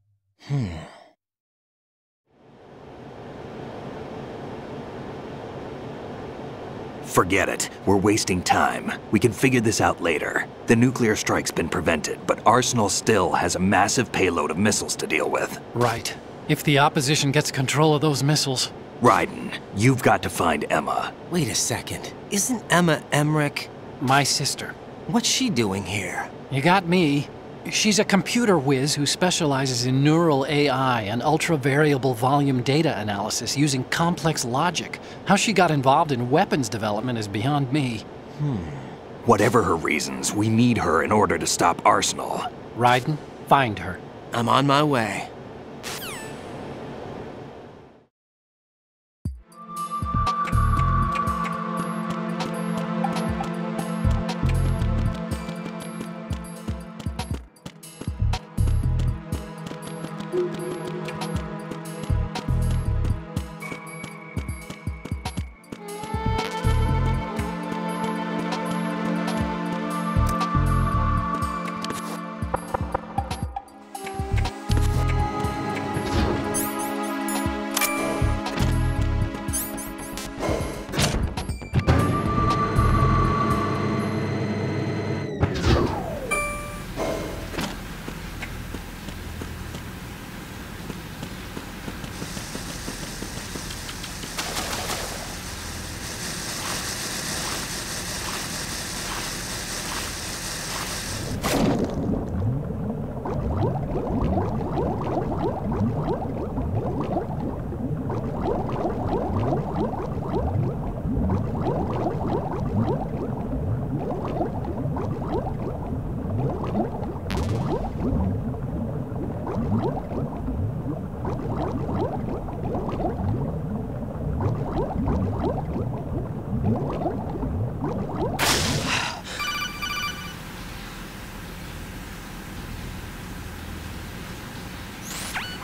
Forget it. We're wasting time. We can figure this out later. The nuclear strike's been prevented, but Arsenal still has a massive payload of missiles to deal with. Right. If the opposition gets control of those missiles. Raiden, you've got to find Emma. Wait a second. Isn't Emma Emmerich? My sister. What's she doing here? You got me. She's a computer whiz who specializes in neural AI and ultra-variable volume data analysis using complex logic. How she got involved in weapons development is beyond me. Whatever her reasons, we need her in order to stop Arsenal. Raiden, find her. I'm on my way.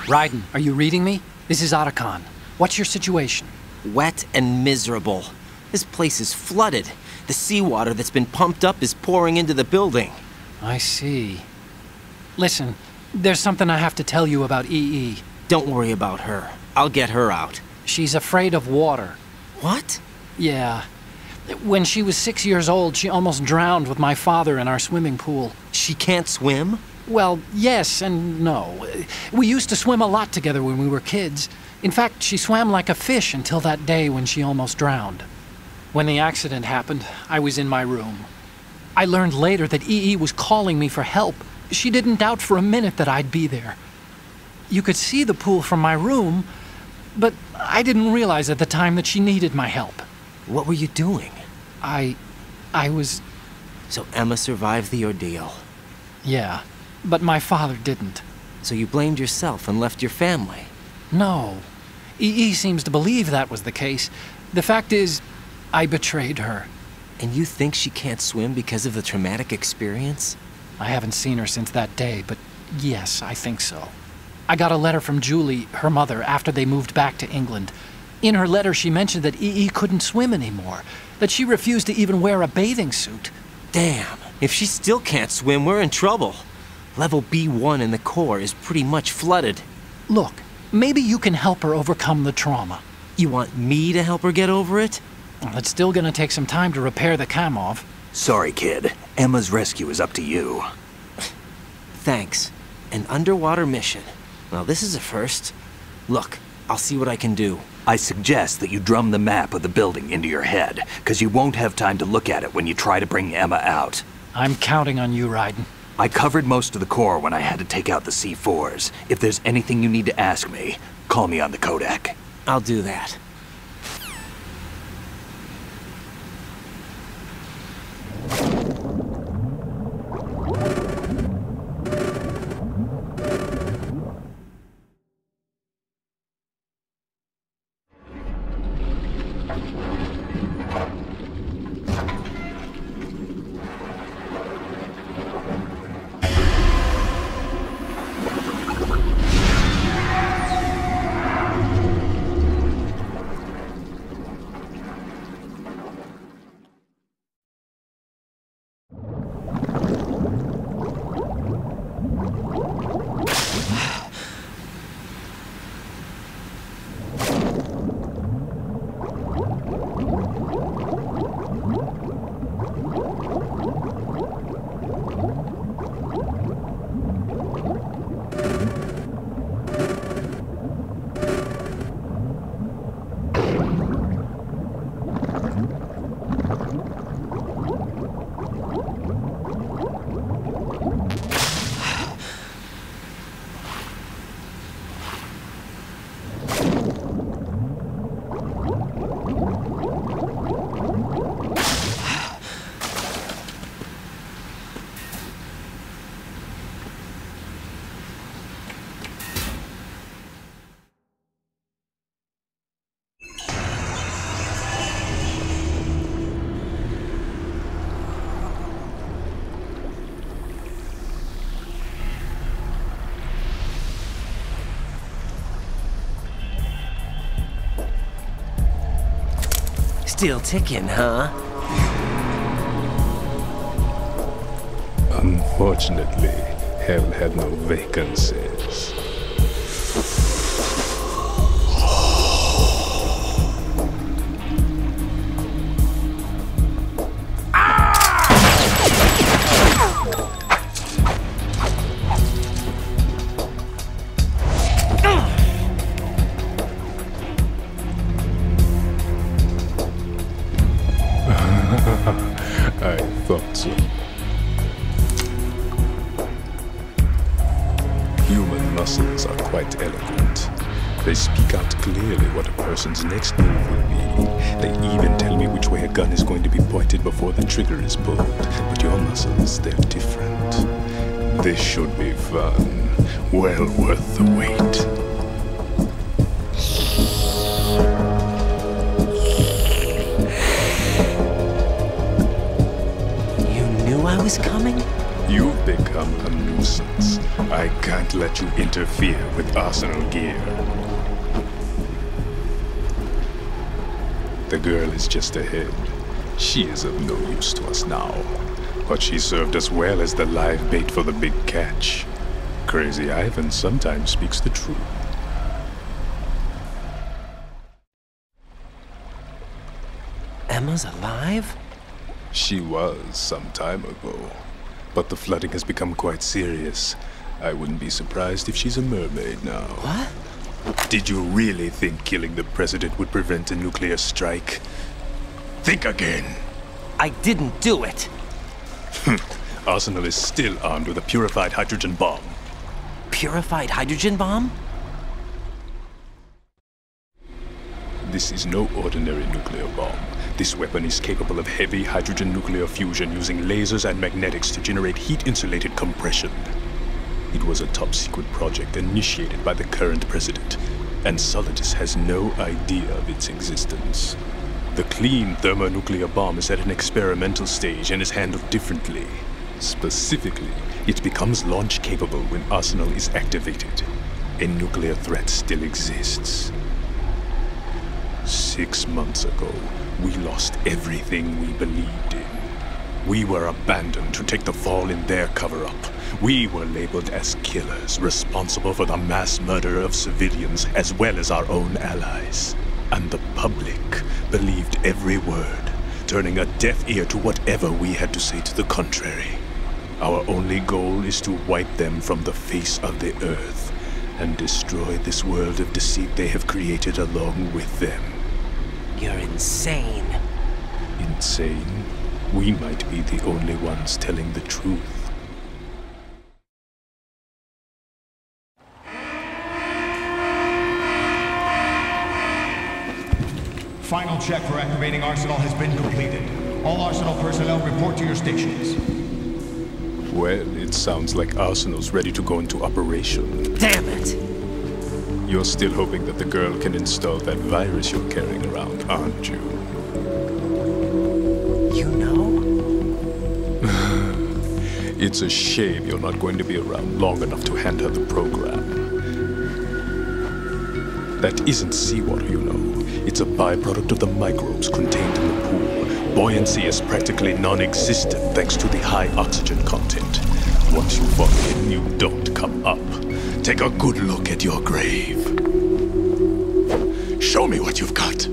Raiden, are you reading me? This is Otacon. What's your situation? Wet and miserable. This place is flooded. The seawater that's been pumped up is pouring into the building. I see. Listen, there's something I have to tell you about EE. Don't worry about her. I'll get her out. She's afraid of water. What? Yeah. When she was 6 years old, she almost drowned with my father in our swimming pool. She can't swim? Well, yes and no. We used to swim a lot together when we were kids. In fact, she swam like a fish until that day when she almost drowned. When the accident happened, I was in my room. I learned later that EE was calling me for help. She didn't doubt for a minute that I'd be there. You could see the pool from my room, but I didn't realize at the time that she needed my help. What were you doing? I was... So Emma survived the ordeal? Yeah, but my father didn't. So you blamed yourself and left your family? No. EE seems to believe that was the case. The fact is, I betrayed her. And you think she can't swim because of the traumatic experience? I haven't seen her since that day, but yes, I think so. I got a letter from Julie, her mother, after they moved back to England. In her letter, she mentioned that EE couldn't swim anymore, that she refused to even wear a bathing suit. Damn, if she still can't swim, we're in trouble. Level B1 in the core is pretty much flooded. Look, maybe you can help her overcome the trauma. You want me to help her get over it? Well, it's still gonna take some time to repair the Kamov. Sorry, kid. Emma's rescue is up to you. Thanks. An underwater mission. Well, this is a first. Look, I'll see what I can do. I suggest that you drum the map of the building into your head, because you won't have time to look at it when you try to bring Emma out. I'm counting on you, Raiden. I covered most of the core when I had to take out the C4s. If there's anything you need to ask me, call me on the Kodak. I'll do that. Still ticking, huh? Unfortunately, Hell had no vacancies. I thought so. Human muscles are quite eloquent. They speak out clearly what a person's next move will be. They even tell me which way a gun is going to be pointed before the trigger is pulled. But your muscles, they're different. This should be fun. Well worth the wait. I was coming? You've become a nuisance. I can't let you interfere with Arsenal gear. The girl is just ahead. She is of no use to us now. But she served us well as the live bait for the big catch. Crazy Ivan sometimes speaks the truth. Emma's alive? She was some time ago. But the flooding has become quite serious. I wouldn't be surprised if she's a mermaid now. What? Did you really think killing the president would prevent a nuclear strike? Think again. I didn't do it. Arsenal is still armed with a purified hydrogen bomb. Purified hydrogen bomb? This is no ordinary nuclear bomb. This weapon is capable of heavy hydrogen nuclear fusion using lasers and magnetics to generate heat-insulated compression. It was a top-secret project initiated by the current president, and Solidus has no idea of its existence. The clean thermonuclear bomb is at an experimental stage and is handled differently. Specifically, it becomes launch-capable when Arsenal is activated. A nuclear threat still exists. 6 months ago, we lost everything we believed in. We were abandoned to take the fall in their cover-up. We were labeled as killers, responsible for the mass murder of civilians as well as our own allies. And the public believed every word, turning a deaf ear to whatever we had to say to the contrary. Our only goal is to wipe them from the face of the earth and destroy this world of deceit they have created along with them. You're insane. Insane? We might be the only ones telling the truth. Final check for activating Arsenal has been completed. All Arsenal personnel report to your stations. Well, it sounds like Arsenal's ready to go into operation. Damn it! You're still hoping that the girl can install that virus you're carrying around, aren't you? You know? It's a shame you're not going to be around long enough to hand her the program. That isn't seawater, you know. It's a byproduct of the microbes contained in the pool. Buoyancy is practically non-existent thanks to the high oxygen content. Once you fall in, you don't come up. Take a good look at your grave. Show me what you've got.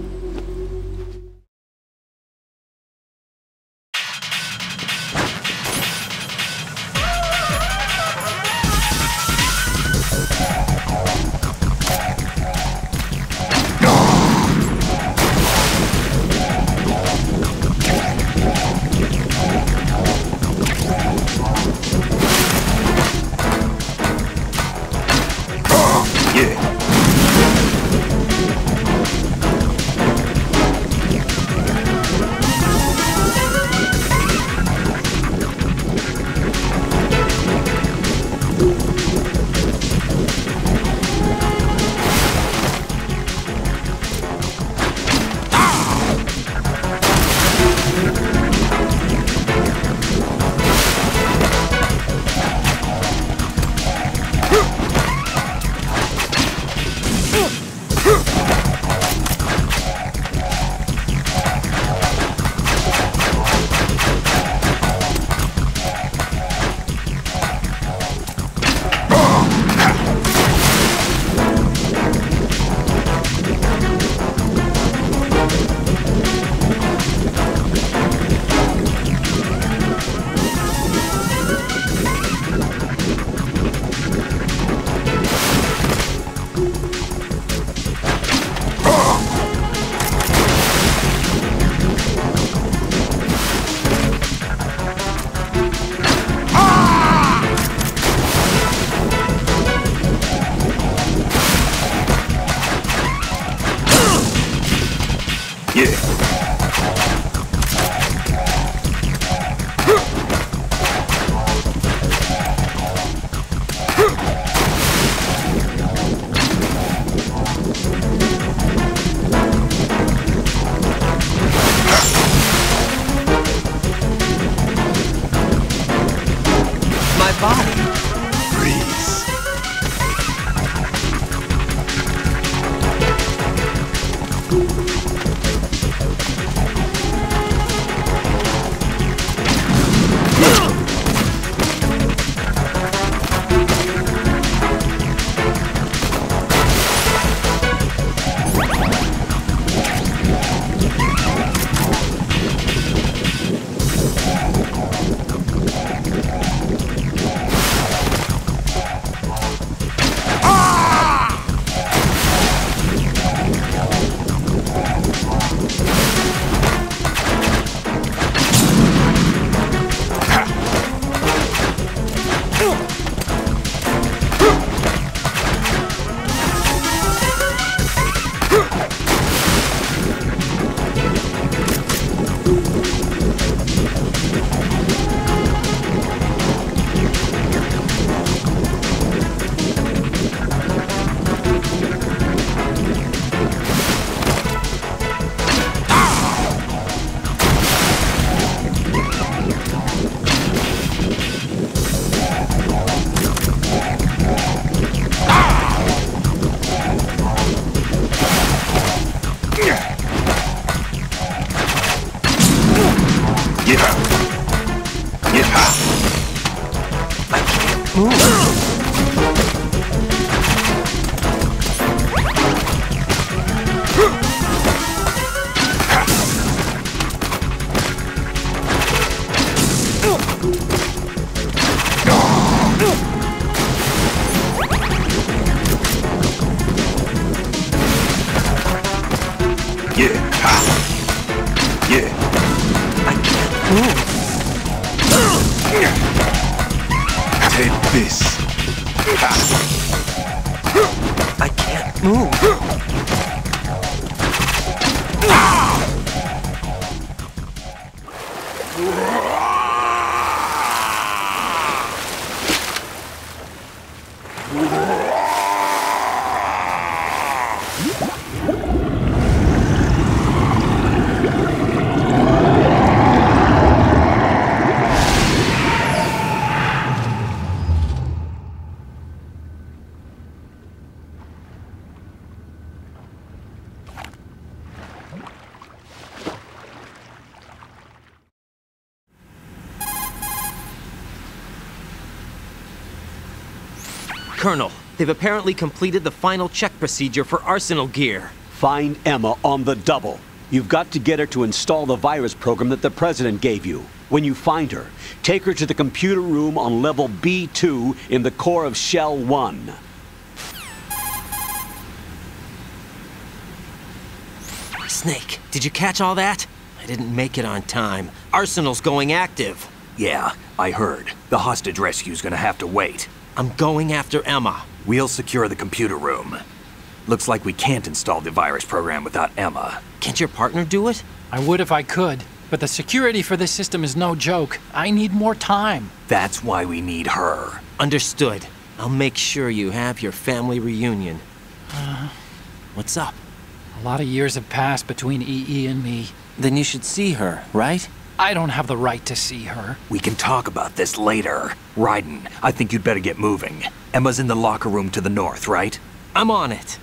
Take this. I can't move. Colonel, they've apparently completed the final check procedure for arsenal gear. Find Emma on the double. You've got to get her to install the virus program that the President gave you. When you find her, take her to the computer room on level B2 in the core of Shell 1. Snake, did you catch all that? I didn't make it on time. Arsenal's going active. Yeah, I heard. The hostage rescue's gonna have to wait. I'm going after Emma. We'll secure the computer room. Looks like we can't install the virus program without Emma. Can't your partner do it? I would if I could, but the security for this system is no joke. I need more time. That's why we need her. Understood. I'll make sure you have your family reunion. What's up? A lot of years have passed between EE and me. Then you should see her, right? I don't have the right to see her. We can talk about this later. Raiden, I think you'd better get moving. Emma's in the locker room to the north, right? I'm on it.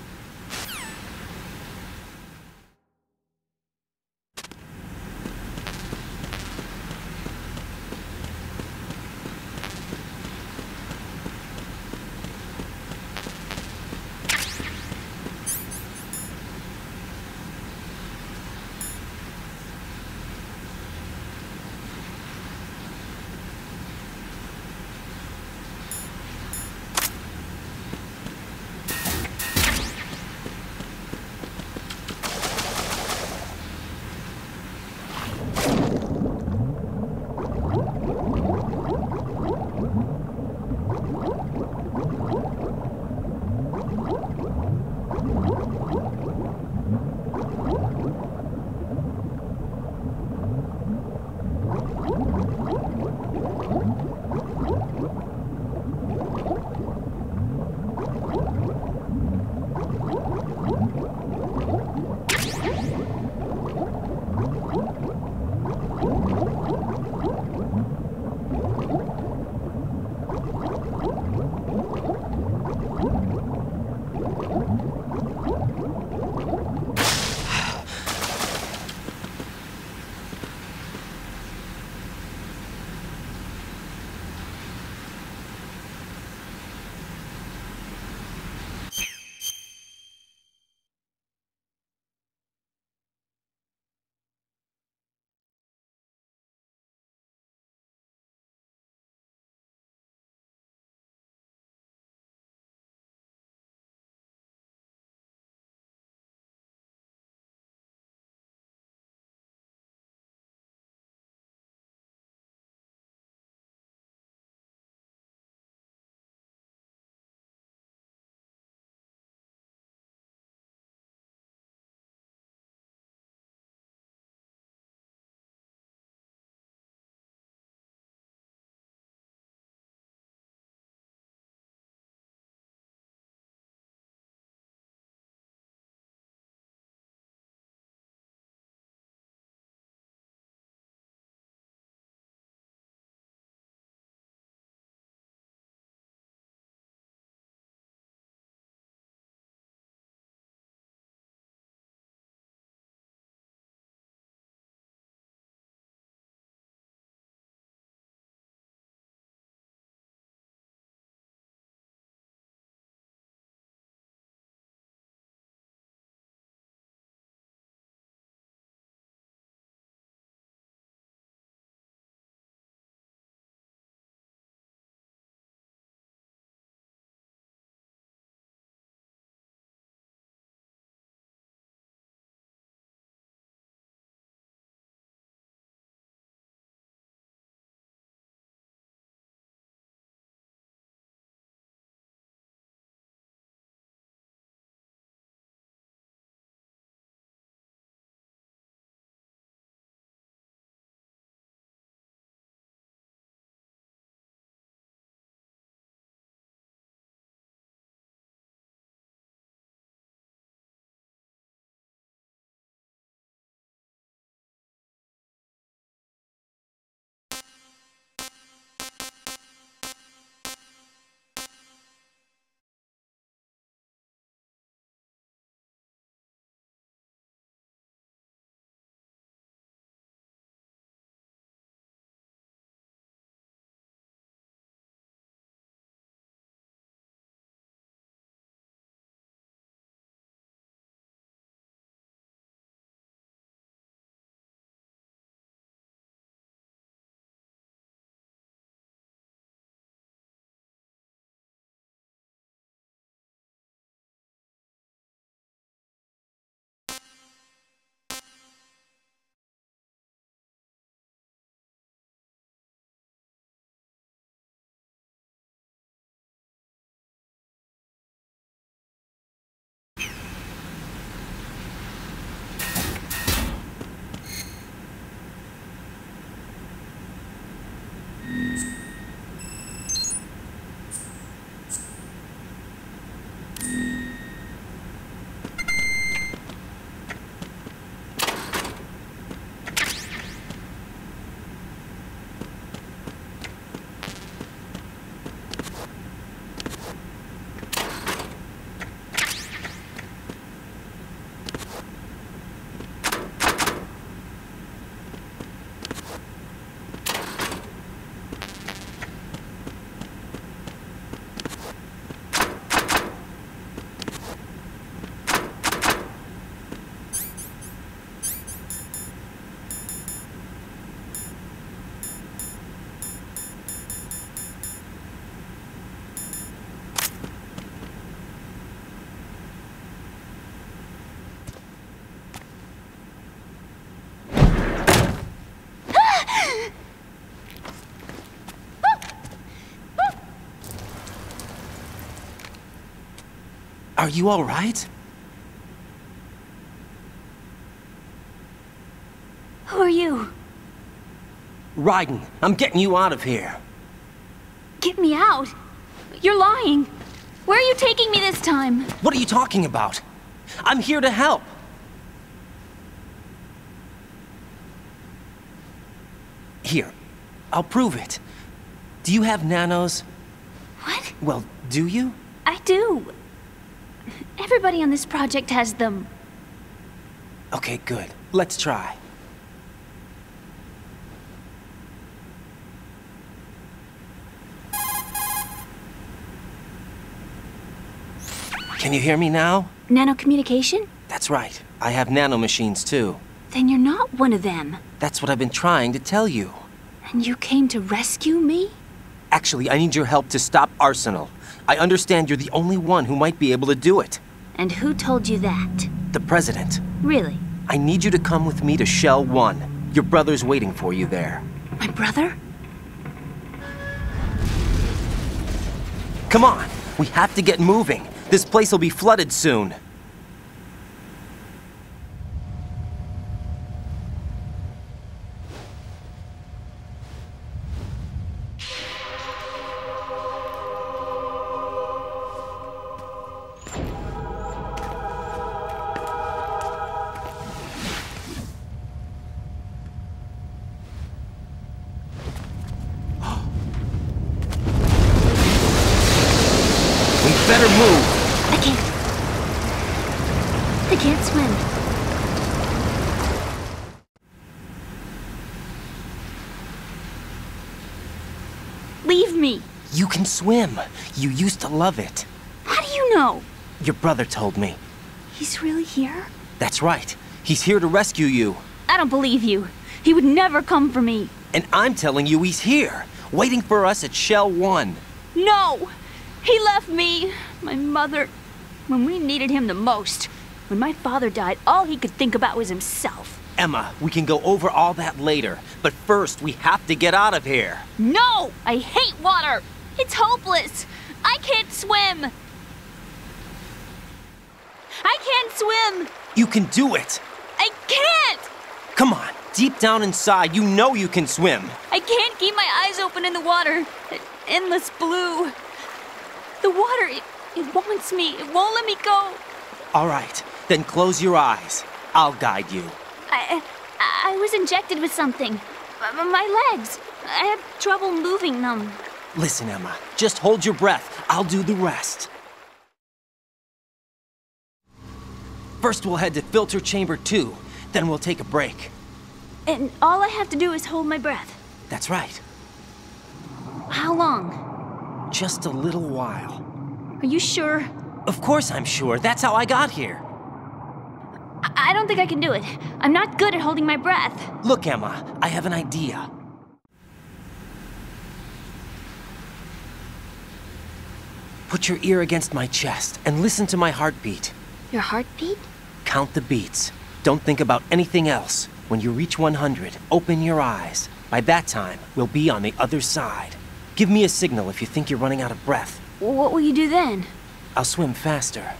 Are you all right? Who are you? Raiden, I'm getting you out of here. Get me out? You're lying. Where are you taking me this time? What are you talking about? I'm here to help. Here, I'll prove it. Do you have nanos? What? Well, do you? I do. Everybody on this project has them. Okay, good. Let's try. Can you hear me now? Nanocommunication? That's right. I have nanomachines too. Then you're not one of them. That's what I've been trying to tell you. And you came to rescue me? Actually, I need your help to stop Arsenal. I understand you're the only one who might be able to do it. And who told you that? The President. Really? I need you to come with me to Shell 1. Your brother's waiting for you there. My brother? Come on! We have to get moving. This place will be flooded soon. Better move. I can't swim. Leave me. You can swim. You used to love it. How do you know? Your brother told me. He's really here? That's right. He's here to rescue you. I don't believe you. He would never come for me. And I'm telling you he's here, waiting for us at Shell 1. No! He left me, my mother, when we needed him the most. When my father died, all he could think about was himself. Emma, we can go over all that later, but first we have to get out of here. No! I hate water! It's hopeless! I can't swim! I can't swim! You can do it! I can't! Come on, deep down inside, you know you can swim. I can't keep my eyes open in the water. Endless blue. The water, it wants me. It won't let me go. All right, then close your eyes. I'll guide you. I was injected with something. My legs. I have trouble moving them. Listen, Emma, just hold your breath. I'll do the rest. First, we'll head to filter chamber 2. Then we'll take a break. And all I have to do is hold my breath. That's right. How long? Just a little while. Are you sure? Of course I'm sure. That's how I got here. I don't think I can do it. I'm not good at holding my breath. Look, Emma, I have an idea. Put your ear against my chest and listen to my heartbeat. Your heartbeat? Count the beats. Don't think about anything else. When you reach 100, open your eyes. By that time, we'll be on the other side. Give me a signal if you think you're running out of breath. What will you do then? I'll swim faster.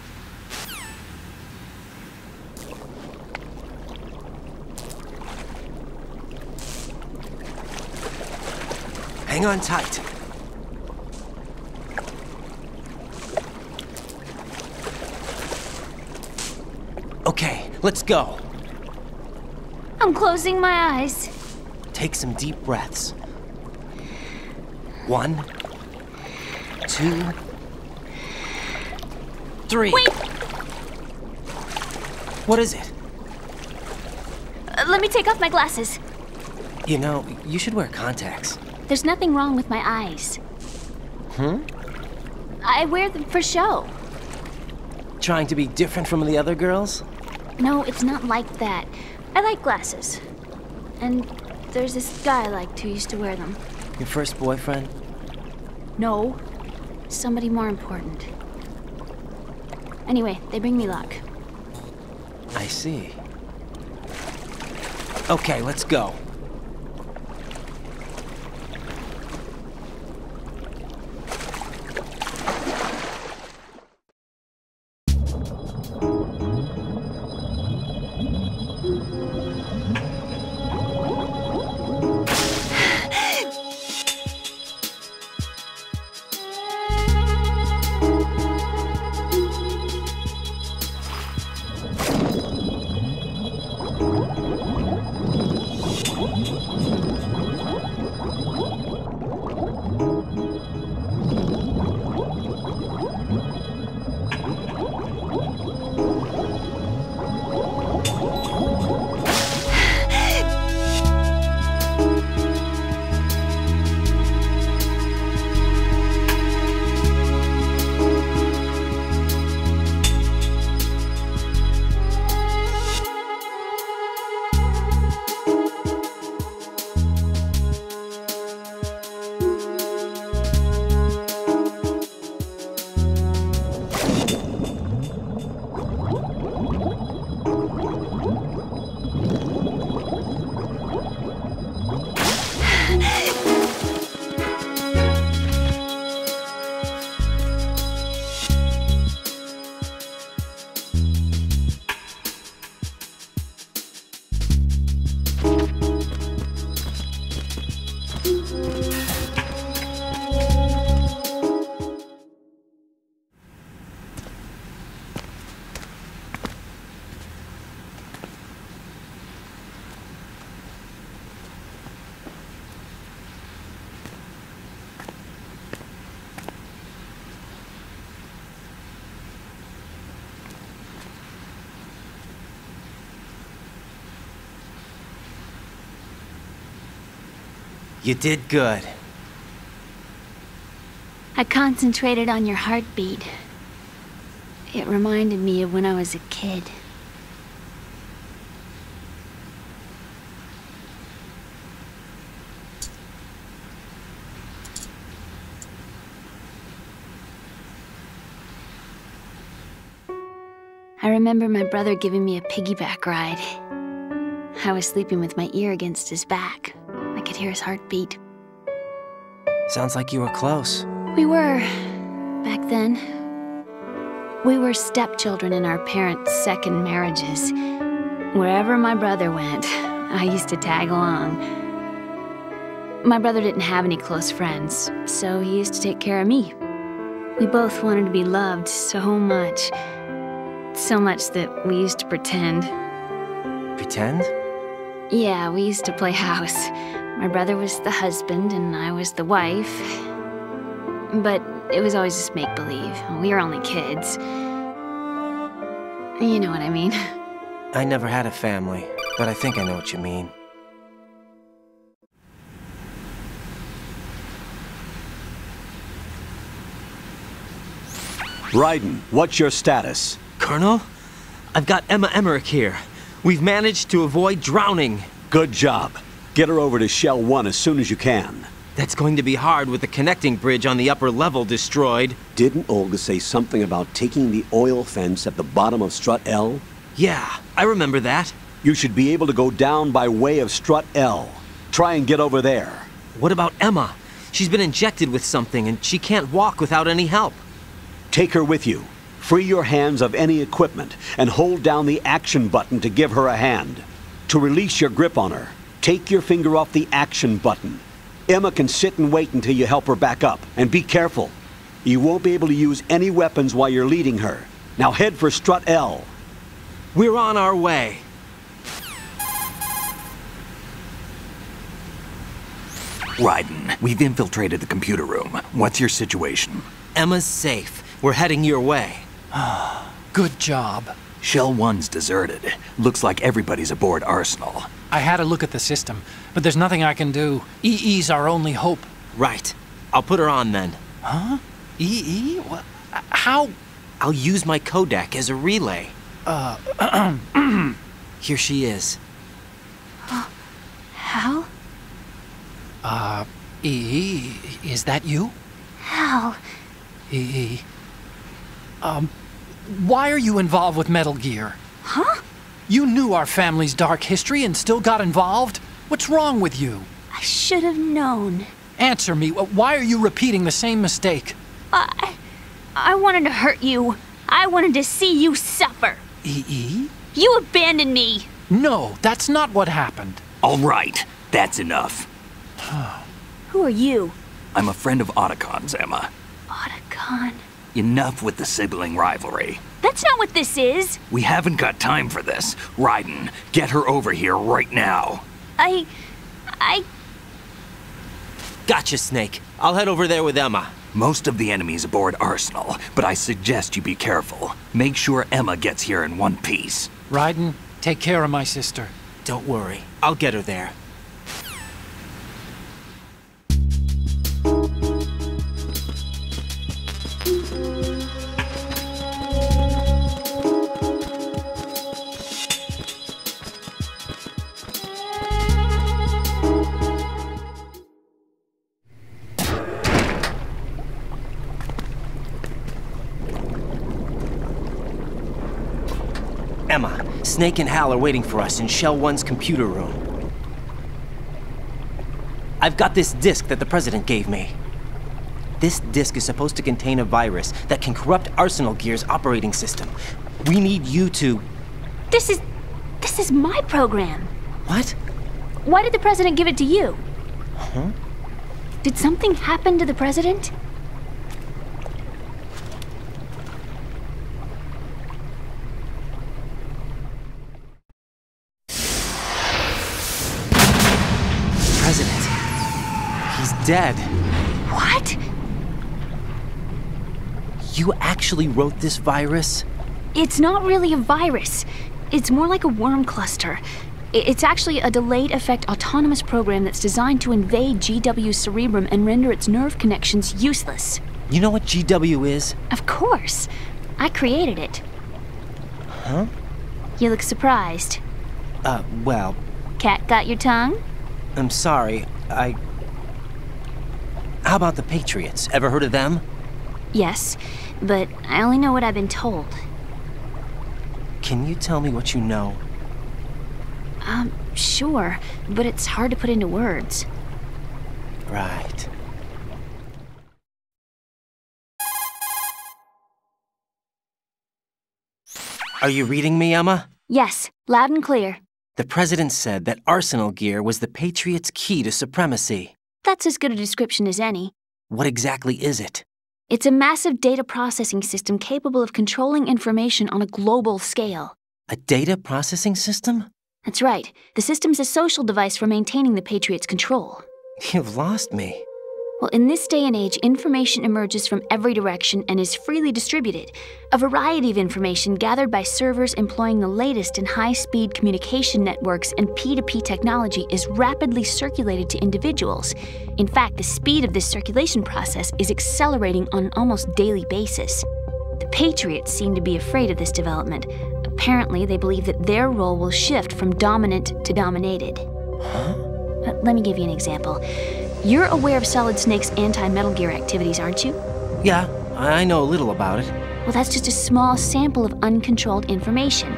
Hang on tight. Okay, let's go. I'm closing my eyes. Take some deep breaths. 1, 2, 3. Wait! What is it? Let me take off my glasses. You know, you should wear contacts. There's nothing wrong with my eyes. I wear them for show. Trying to be different from the other girls? No, it's not like that. I like glasses. And there's this guy I liked who used to wear them. Your first boyfriend? No. Somebody more important. Anyway, they bring me luck. I see. Okay, let's go. You did good. I concentrated on your heartbeat. It reminded me of when I was a kid. I remember my brother giving me a piggyback ride. I was sleeping with my ear against his back. I could hear his heartbeat. Sounds like you were close. We were, back then. We were stepchildren in our parents' second marriages. Wherever my brother went, I used to tag along. My brother didn't have any close friends, so he used to take care of me. We both wanted to be loved so much. So much that we used to pretend. Pretend? Yeah, we used to play house. My brother was the husband and I was the wife. But it was always just make-believe. We were only kids. You know what I mean. I never had a family, but I think I know what you mean. Raiden, what's your status? Colonel, I've got Emma Emmerich here. We've managed to avoid drowning. Good job. Get her over to Shell 1 as soon as you can. That's going to be hard with the connecting bridge on the upper level destroyed. Didn't Olga say something about taking the oil fence at the bottom of Strut L? Yeah, I remember that. You should be able to go down by way of Strut L. Try and get over there. What about Emma? She's been injected with something and she can't walk without any help. Take her with you. Free your hands of any equipment and hold down the action button to give her a hand. To release your grip on her, take your finger off the action button. Emma can sit and wait until you help her back up. And be careful. You won't be able to use any weapons while you're leading her. Now head for Strut L. We're on our way. Raiden, we've infiltrated the computer room. What's your situation? Emma's safe. We're heading your way. Good job. Shell 1's deserted. Looks like everybody's aboard Arsenal. I had a look at the system, but there's nothing I can do. EE's our only hope. Right. I'll put her on then. Huh? EE? What? How? I'll use my codec as a relay. Here she is. Hal? EE, is that you? Hal. EE. Why are you involved with Metal Gear? Huh? You knew our family's dark history and still got involved? What's wrong with you? I should have known. Answer me. Why are you repeating the same mistake? I wanted to hurt you. I wanted to see you suffer. EE? You abandoned me. No, that's not what happened. All right, that's enough. Who are you? I'm a friend of Otacon's, Emma. Otacon? Enough with the sibling rivalry. That's not what this is. We haven't got time for this. Raiden, get her over here right now. I... Gotcha, Snake. I'll head over there with Emma. Most of the enemy's aboard Arsenal, but I suggest you be careful. Make sure Emma gets here in one piece. Raiden, take care of my sister. Don't worry. I'll get her there. Emma, Snake and Hal are waiting for us in Shell 1's computer room. I've got this disk that the President gave me. This disk is supposed to contain a virus that can corrupt Arsenal Gear's operating system. We need you to... This is my program. What? Why did the President give it to you? Huh? Did something happen to the President? President. He's dead. What? You actually wrote this virus? It's not really a virus. It's more like a worm cluster. It's actually a delayed effect autonomous program that's designed to invade GW's cerebrum and render its nerve connections useless. You know what GW is? Of course. I created it. Huh? You look surprised. Well... Cat got your tongue? I'm sorry, How about the Patriots? Ever heard of them? Yes, but I only know what I've been told. Can you tell me what you know? Sure, but it's hard to put into words. Right. Are you reading me, Emma? Yes, loud and clear. The President said that Arsenal gear was the Patriots' key to supremacy. That's as good a description as any. What exactly is it? It's a massive data processing system capable of controlling information on a global scale. A data processing system? That's right. The system's a social device for maintaining the Patriots' control. You've lost me. Well, in this day and age, information emerges from every direction and is freely distributed. A variety of information gathered by servers employing the latest in high-speed communication networks and P2P technology is rapidly circulated to individuals. In fact, the speed of this circulation process is accelerating on an almost daily basis. The Patriots seem to be afraid of this development. Apparently, they believe that their role will shift from dominant to dominated. Huh? Let me give you an example. You're aware of Solid Snake's anti-Metal Gear activities, aren't you? Yeah, I know a little about it. Well, that's just a small sample of uncontrolled information.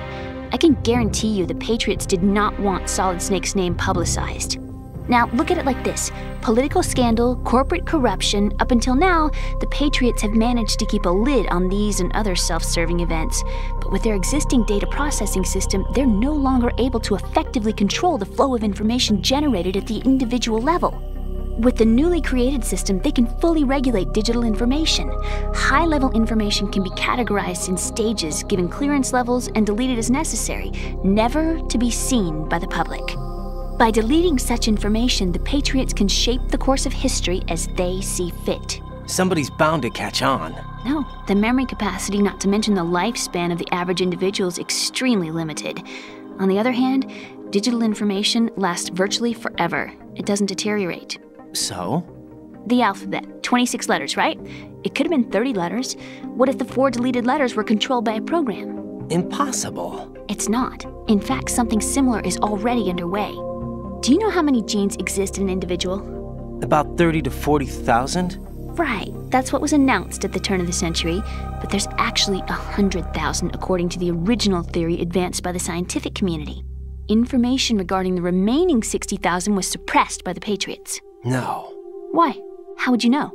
I can guarantee you the Patriots did not want Solid Snake's name publicized. Now, look at it like this. Political scandal, corporate corruption, up until now, the Patriots have managed to keep a lid on these and other self-serving events. But with their existing data processing system, they're no longer able to effectively control the flow of information generated at the individual level. With the newly created system, they can fully regulate digital information. High-level information can be categorized in stages, given clearance levels, and deleted as necessary, never to be seen by the public. By deleting such information, the Patriots can shape the course of history as they see fit. Somebody's bound to catch on. No, the memory capacity, not to mention the lifespan of the average individual, is extremely limited. On the other hand, digital information lasts virtually forever. It doesn't deteriorate. So? The alphabet, 26 letters, right? It could have been 30 letters. What if the 4 deleted letters were controlled by a program? Impossible. It's not. In fact, something similar is already underway. Do you know how many genes exist in an individual? About 30 to 40,000? Right. That's what was announced at the turn of the century. But there's actually 100,000 according to the original theory advanced by the scientific community. Information regarding the remaining 60,000 was suppressed by the Patriots. No. Why? How would you know?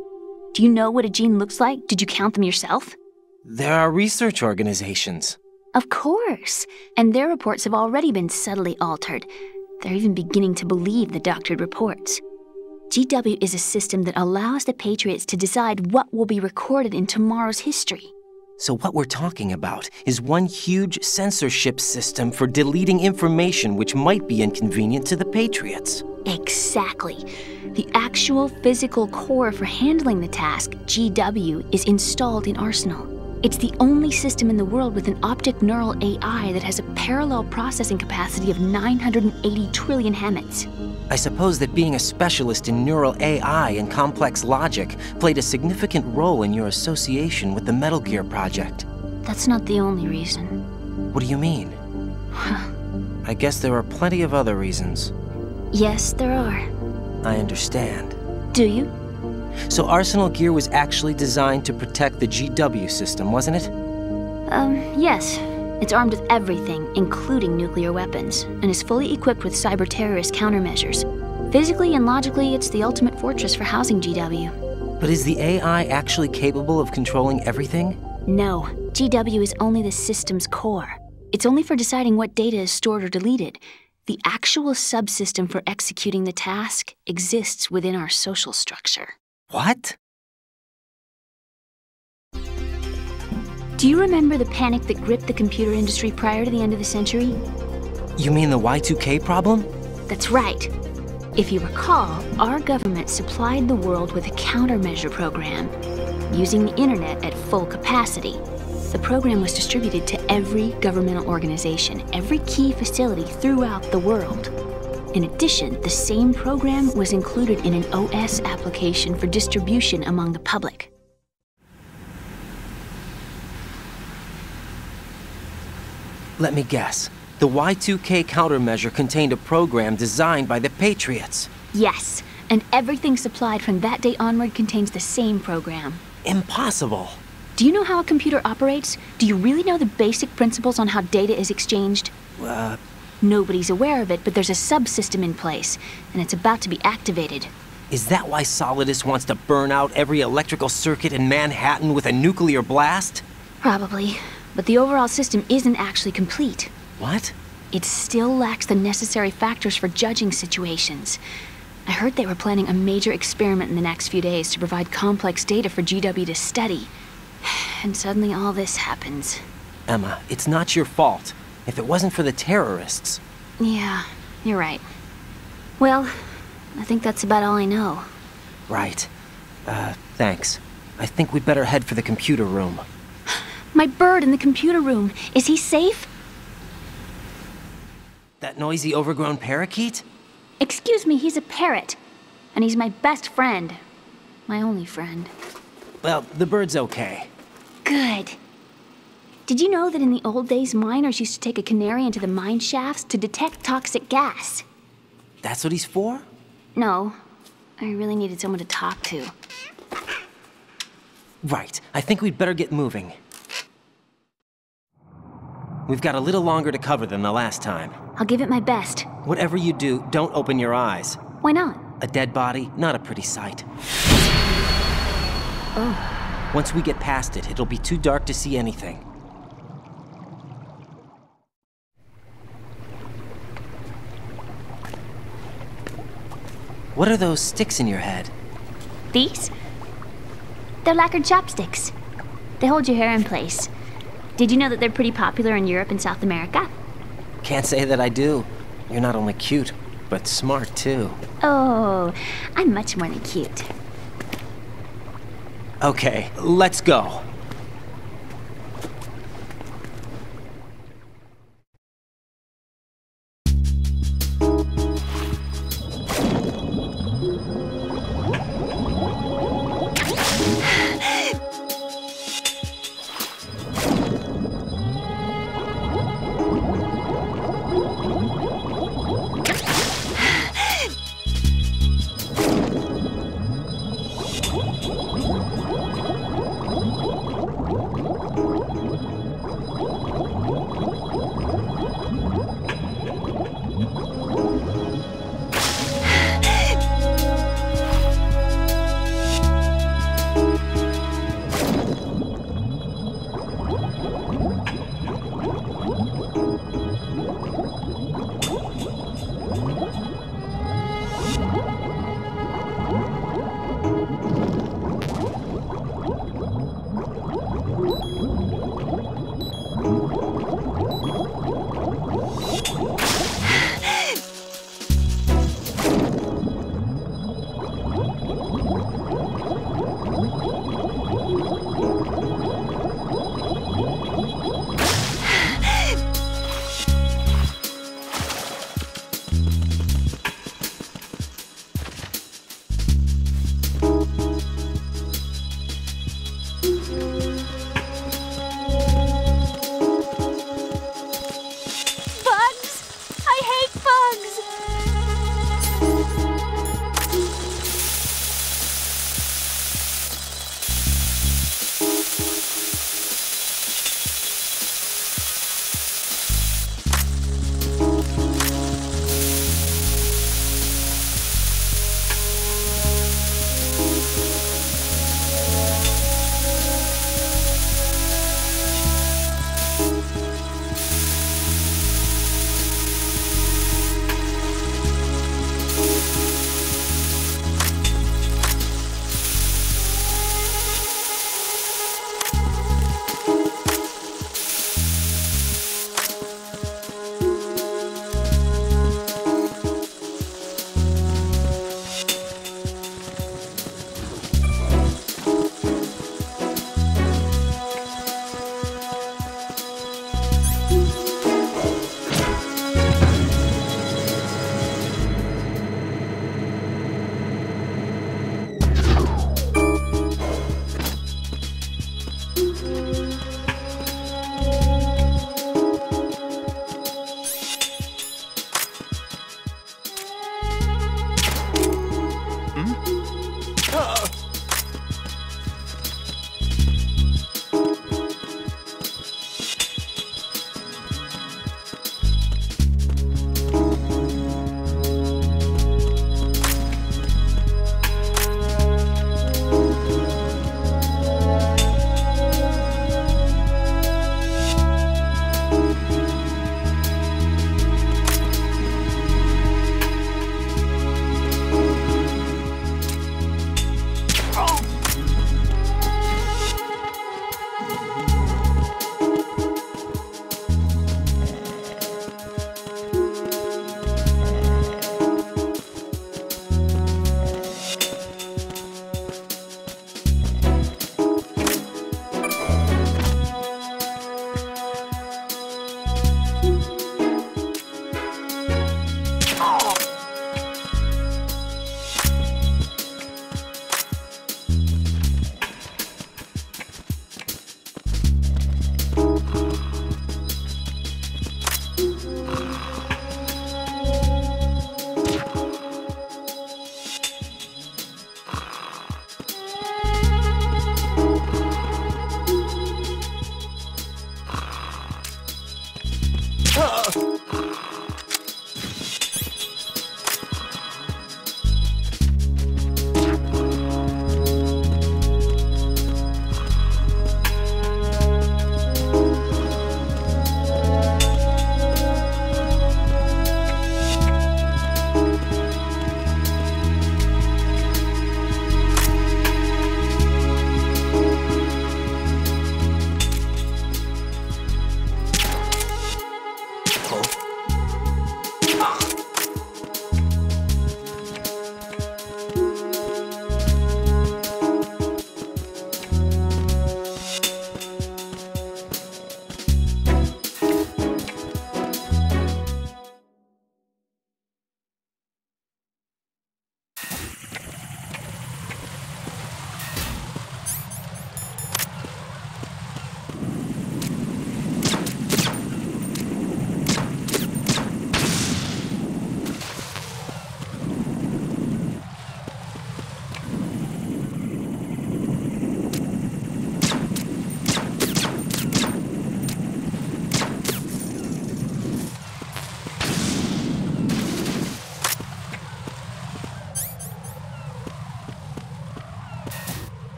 Do you know what a gene looks like? Did you count them yourself? There are research organizations. Of course. And their reports have already been subtly altered. They're even beginning to believe the doctored reports. GW is a system that allows the Patriots to decide what will be recorded in tomorrow's history. So what we're talking about is one huge censorship system for deleting information which might be inconvenient to the Patriots. Exactly. The actual physical core for handling the task, GW, is installed in Arsenal. It's the only system in the world with an optic neural AI that has a parallel processing capacity of 980 trillion Hammets. I suppose that being a specialist in neural AI and complex logic played a significant role in your association with the Metal Gear project. That's not the only reason. What do you mean? I guess there are plenty of other reasons. Yes, there are. I understand. Do you? So Arsenal Gear was actually designed to protect the GW system, wasn't it? Yes. It's armed with everything, including nuclear weapons, and is fully equipped with cyber-terrorist countermeasures. Physically and logically, it's the ultimate fortress for housing GW. But is the AI actually capable of controlling everything? No. GW is only the system's core. It's only for deciding what data is stored or deleted. The actual subsystem for executing the task exists within our social structure. What? Do you remember the panic that gripped the computer industry prior to the end of the century? You mean the Y2K problem? That's right. If you recall, our government supplied the world with a countermeasure program, using the internet at full capacity. The program was distributed to every governmental organization, every key facility throughout the world. In addition, the same program was included in an OS application for distribution among the public. Let me guess. The Y2K countermeasure contained a program designed by the Patriots. Yes, and everything supplied from that day onward contains the same program. Impossible. Do you know how a computer operates? Do you really know the basic principles on how data is exchanged? Nobody's aware of it, but there's a subsystem in place, and it's about to be activated. Is that why Solidus wants to burn out every electrical circuit in Manhattan with a nuclear blast? Probably, but the overall system isn't actually complete. What? It still lacks the necessary factors for judging situations. I heard they were planning a major experiment in the next few days to provide complex data for GW to study. And suddenly all this happens. Emma, it's not your fault. If it wasn't for the terrorists... Yeah, you're right. Well, I think that's about all I know. Right. Thanks. I think we'd better head for the computer room. My bird in the computer room. Is he safe? That noisy, overgrown parakeet? Excuse me, he's a parrot. And he's my best friend. My only friend. Well, the bird's okay. Good. Did you know that in the old days, miners used to take a canary into the mine shafts to detect toxic gas? That's what he's for? No. I really needed someone to talk to. Right. I think we'd better get moving. We've got a little longer to cover than the last time. I'll give it my best. Whatever you do, don't open your eyes. Why not? A dead body, not a pretty sight. Oh. Once we get past it, it'll be too dark to see anything. What are those sticks in your head? These? They're lacquered chopsticks. They hold your hair in place. Did you know that they're pretty popular in Europe and South America? Can't say that I do. You're not only cute, but smart too. Oh, I'm much more than cute. Okay, let's go.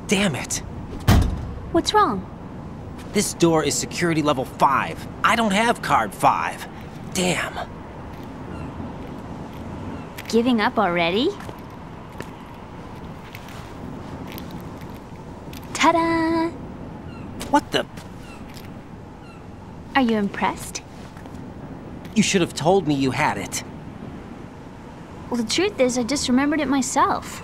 Damn it. What's wrong? This door is security level 5. I don't have card 5. Damn. Giving up already? Ta-da! What the? Are you impressed? You should have told me you had it. Well, the truth is, I just remembered it myself.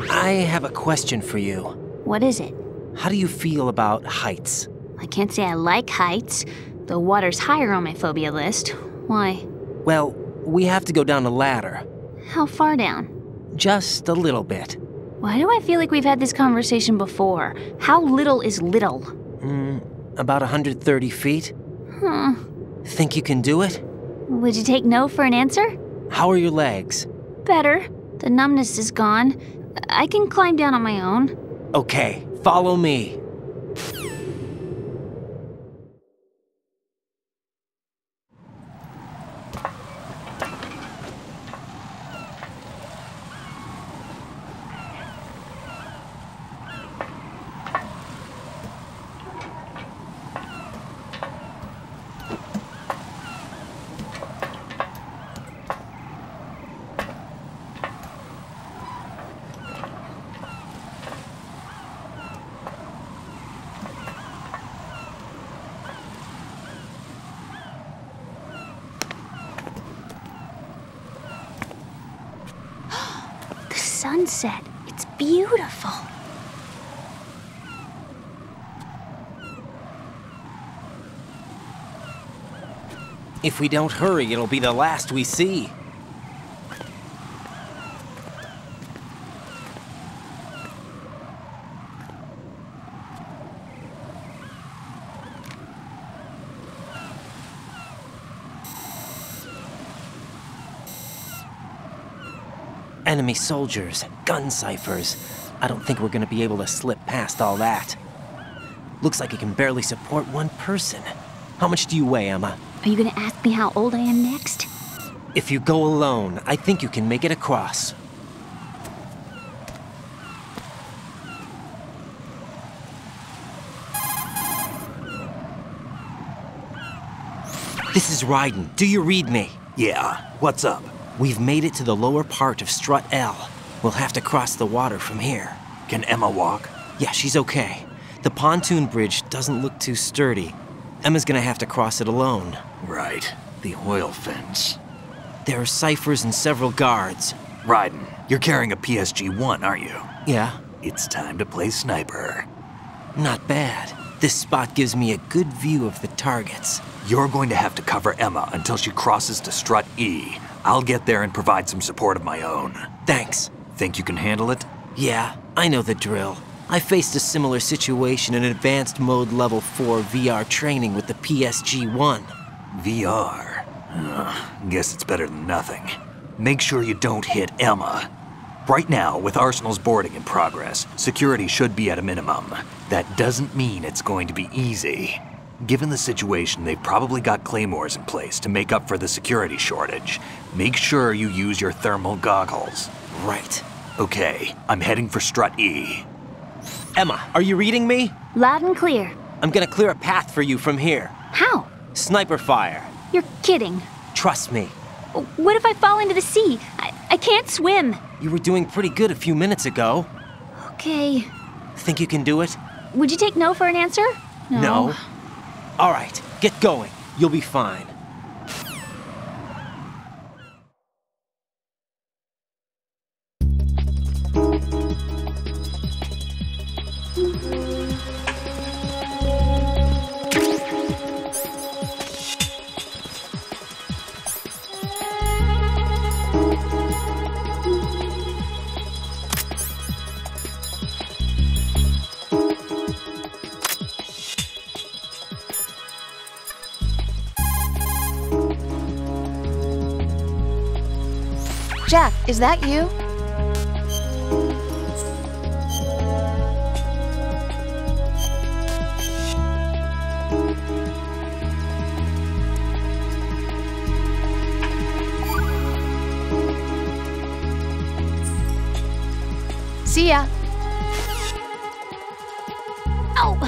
I have a question for you. What is it? How do you feel about heights? I can't say I like heights. The water's higher on my phobia list. Why? Well, we have to go down a ladder. How far down? Just a little bit. Why do I feel like we've had this conversation before? How little is little? About 130 feet. Huh. Think you can do it? Would you take no for an answer? How are your legs? Better. The numbness is gone. I can climb down on my own. Okay, follow me. Sunset. It's beautiful. If we don't hurry, it'll be the last we see. Enemy soldiers, gun ciphers. I don't think we're gonna be able to slip past all that. Looks like it can barely support one person. How much do you weigh, Emma? Are you gonna ask me how old I am next? If you go alone, I think you can make it across. This is Ryden. Do you read me? Yeah, what's up? We've made it to the lower part of Strut L. We'll have to cross the water from here. Can Emma walk? Yeah, she's okay. The pontoon bridge doesn't look too sturdy. Emma's gonna have to cross it alone. Right. The oil fence. There are ciphers and several guards. Ryden, you're carrying a PSG-1, aren't you? Yeah. It's time to play sniper. Not bad. This spot gives me a good view of the targets. You're going to have to cover Emma until she crosses to strut E. I'll get there and provide some support of my own. Thanks. Think you can handle it? Yeah, I know the drill. I faced a similar situation in Advanced Mode Level 4 VR training with the PSG-1. VR? Guess it's better than nothing. Make sure you don't hit Emma. Right now, with Arsenal's boarding in progress, security should be at a minimum. That doesn't mean it's going to be easy. Given the situation, they've probably got claymores in place to make up for the security shortage. Make sure you use your thermal goggles. Right. Okay, I'm heading for strut E. Emma, are you reading me? Loud and clear. I'm gonna clear a path for you from here. How? Sniper fire. You're kidding. Trust me. What if I fall into the sea? I can't swim. You were doing pretty good a few minutes ago. Okay. Think you can do it? Would you take no for an answer? No. All right, get going. You'll be fine. Jack, is that you? See ya. Ow!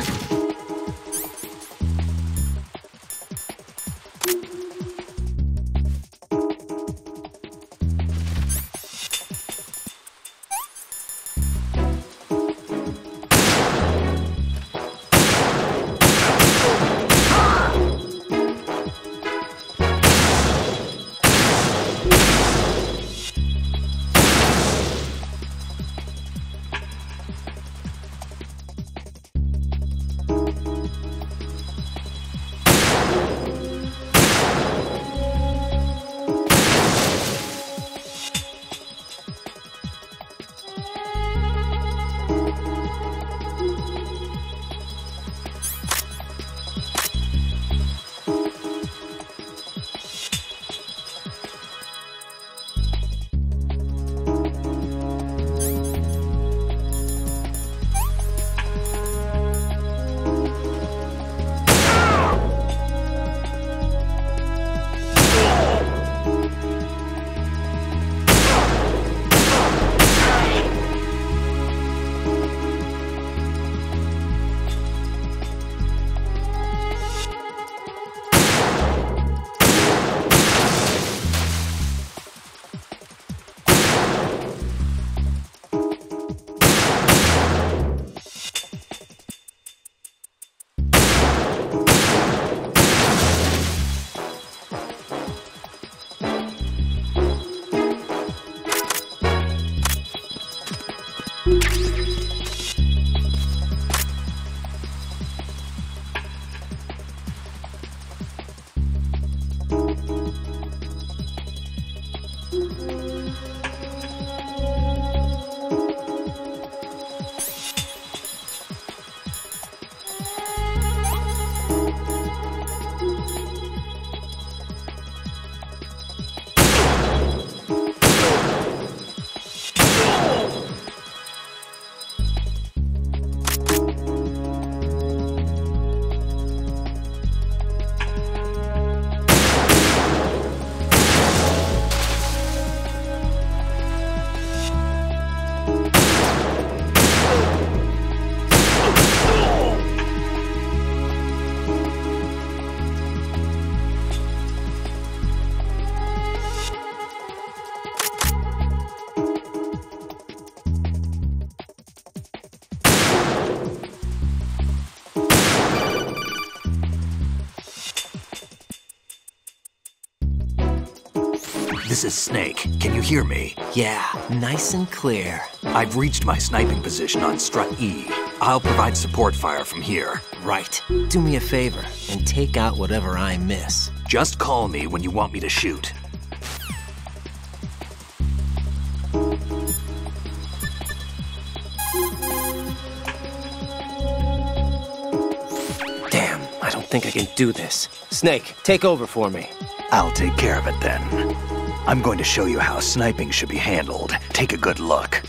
This is Snake. Can you hear me? Yeah, nice and clear. I've reached my sniping position on strut E. I'll provide support fire from here. right. Do me a favor and take out whatever I miss. Just call me when you want me to shoot. Damn, I don't think I can do this. Snake, take over for me. I'll take care of it then. I'm going to show you how sniping should be handled. Take a good look.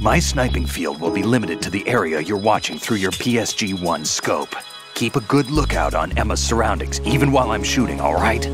My sniping field will be limited to the area you're watching through your PSG-1 scope. Keep a good lookout on Emma's surroundings, even while I'm shooting, all right?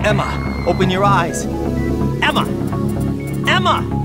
Emma, open your eyes. Emma! Emma!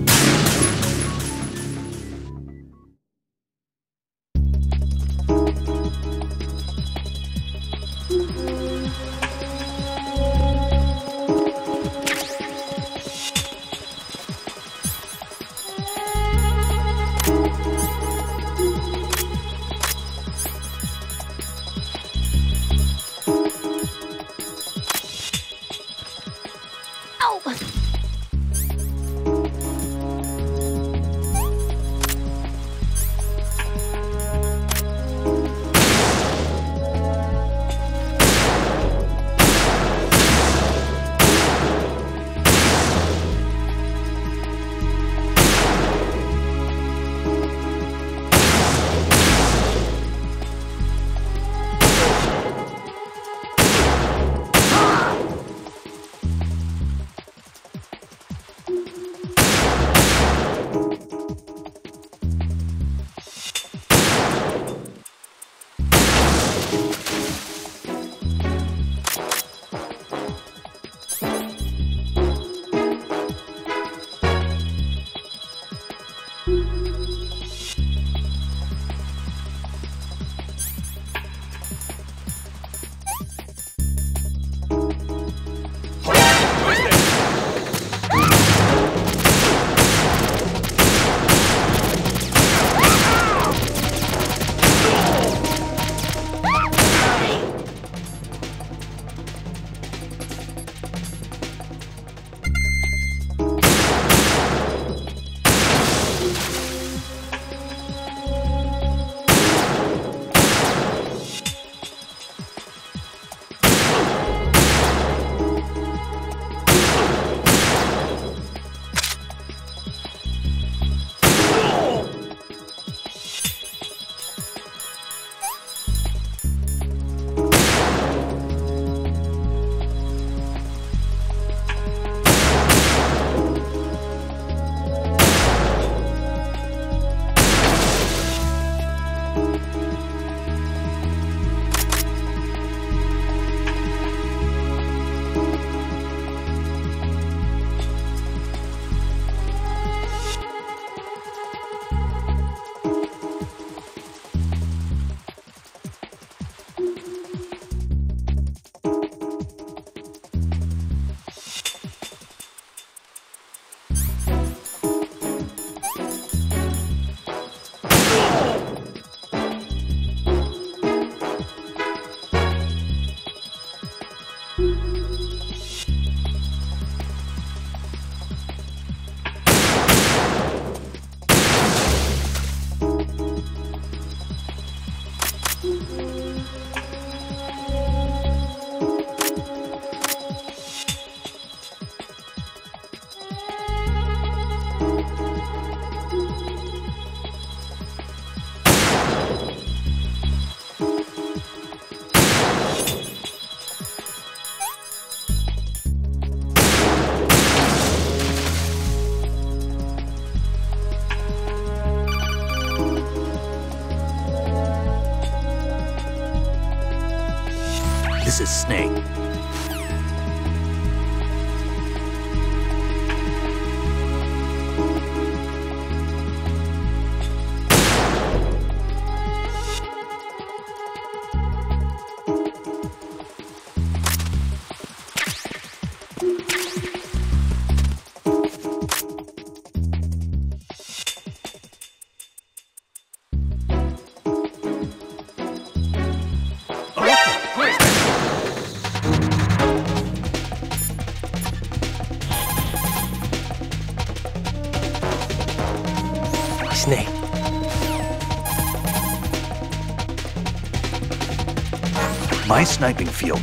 This is Snake. Snake. My sniping field.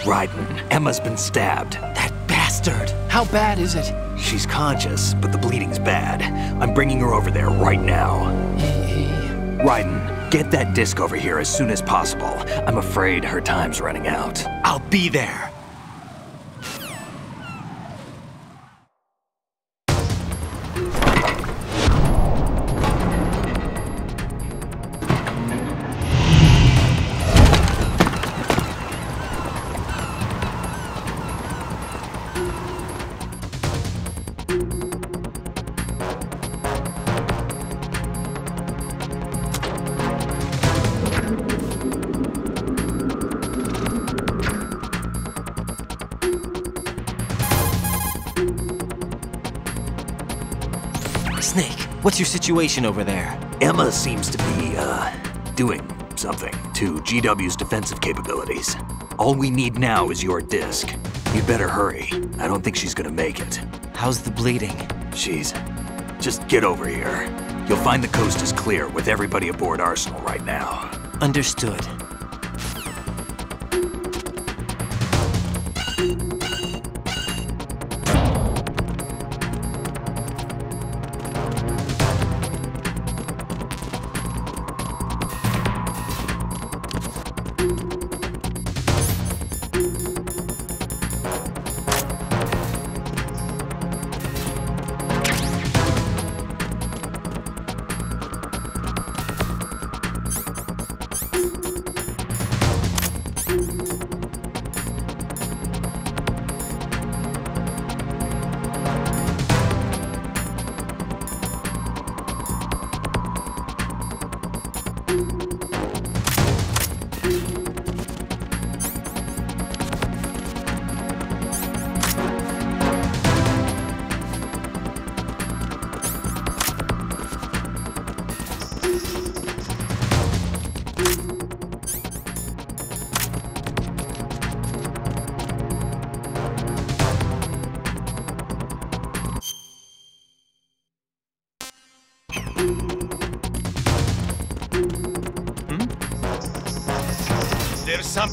Raiden, Emma's been stabbed. That bastard! How bad is it? She's conscious, but the bleeding's bad. I'm bringing her over there right now. Raiden, get that disc over here as soon as possible. I'm afraid her time's running out. I'll be there. Snake, what's your situation over there? Emma seems to be, doing something to GW's defensive capabilities. All we need now is your disc. You'd better hurry. I don't think she's gonna make it. How's the bleeding? Just get over here. You'll find the coast is clear with everybody aboard Arsenal right now. Understood. There's some...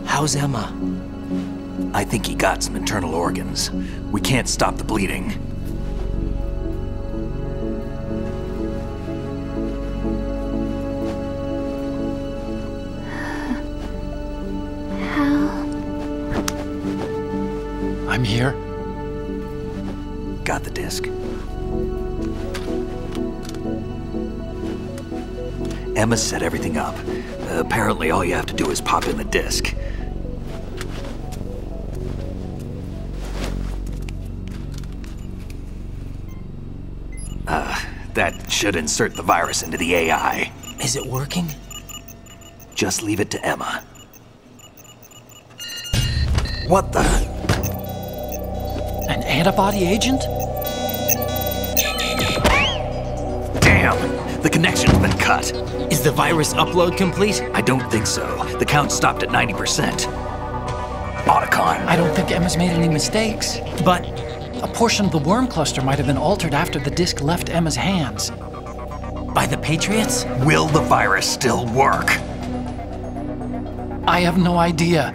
How's Emma? I think he got some internal organs. We can't stop the bleeding. I'm here. Got the disc. Emma set everything up. Apparently all you have to do is pop in the disc. That should insert the virus into the AI. Is it working? Just leave it to Emma. What the? An antibody agent? Damn! The connection's been cut. Is the virus upload complete? I don't think so. The count stopped at 90%. Otacon. I don't think Emma's made any mistakes. But a portion of the worm cluster might have been altered after the disc left Emma's hands. By the Patriots? Will the virus still work? I have no idea.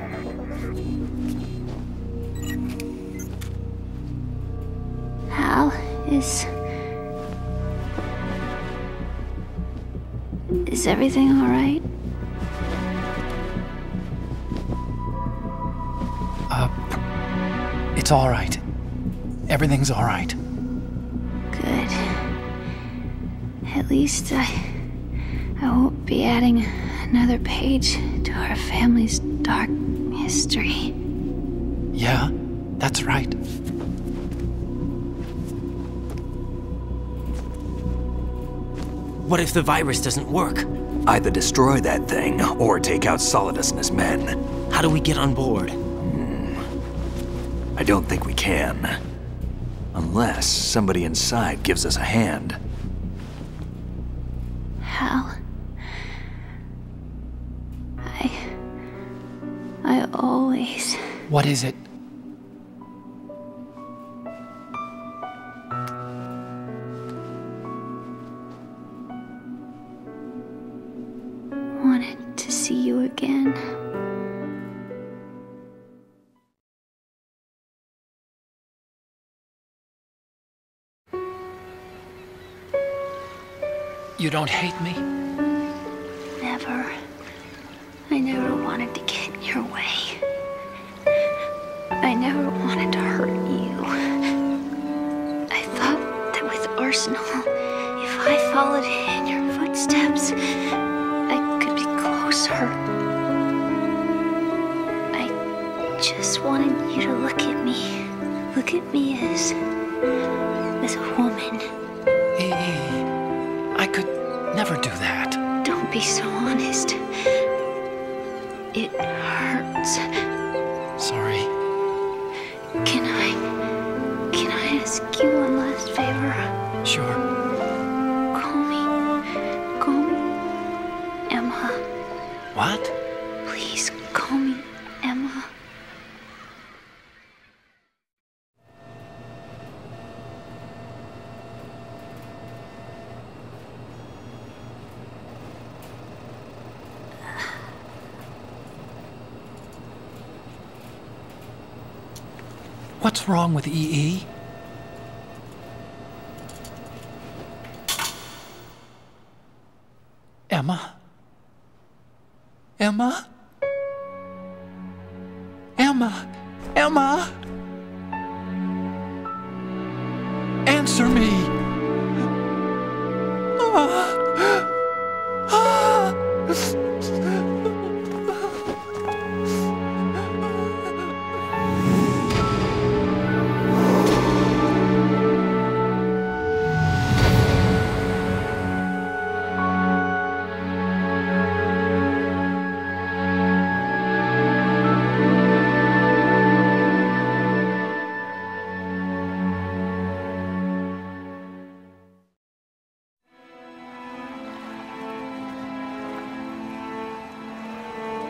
Hal, is everything all right? It's all right. Everything's all right. Good. At least I won't be adding another page to our family's dark history. Yeah, that's right. What if the virus doesn't work? Either destroy that thing, or take out Solidus and his men. How do we get on board? I don't think we can. Unless somebody inside gives us a hand. Hal, I always... What is it? wanted to see you again. You don't hate me? Never. I never wanted to get in your way. I never wanted to hurt you. I thought that with Arsenal, if I followed in your footsteps, I could be closer. I just wanted you to look at me. Look at me as a woman. I could never do that. Don't be so honest. It hurts. Sorry. Can I ask you one last favor? Sure. Call me Emma. What? Please call me Emma. What's wrong with EE? Emma? Emma? Emma? Emma? Answer me!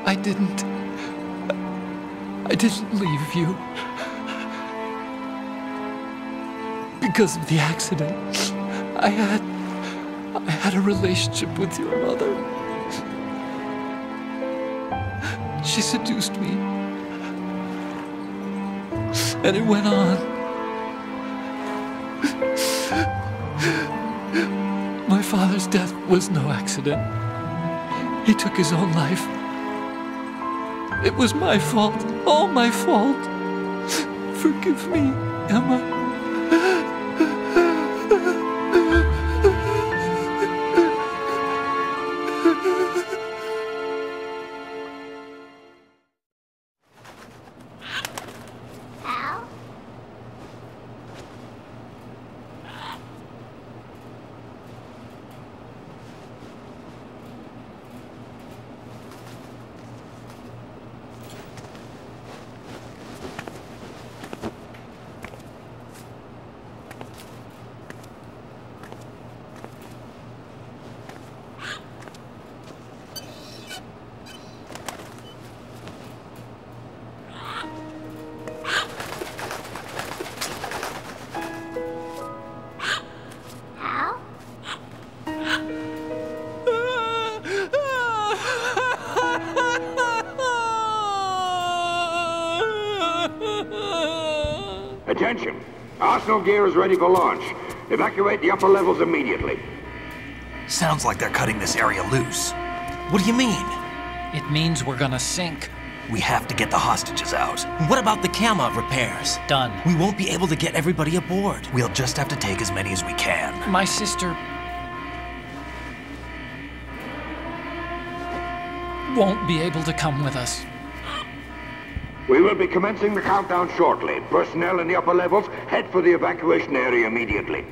I didn't leave you. Because of the accident, I had a relationship with your mother. She seduced me. And it went on. My father's death was no accident. He took his own life. It was my fault, all my fault. Forgive me, Emma. Attention! Arsenal gear is ready for launch. Evacuate the upper levels immediately. Sounds like they're cutting this area loose. What do you mean? It means we're gonna sink. We have to get the hostages out. What about the camo repairs? Done. We won't be able to get everybody aboard. We'll just have to take as many as we can. My sister won't be able to come with us. We will be commencing the countdown shortly. Personnel in the upper levels, head for the evacuation area immediately.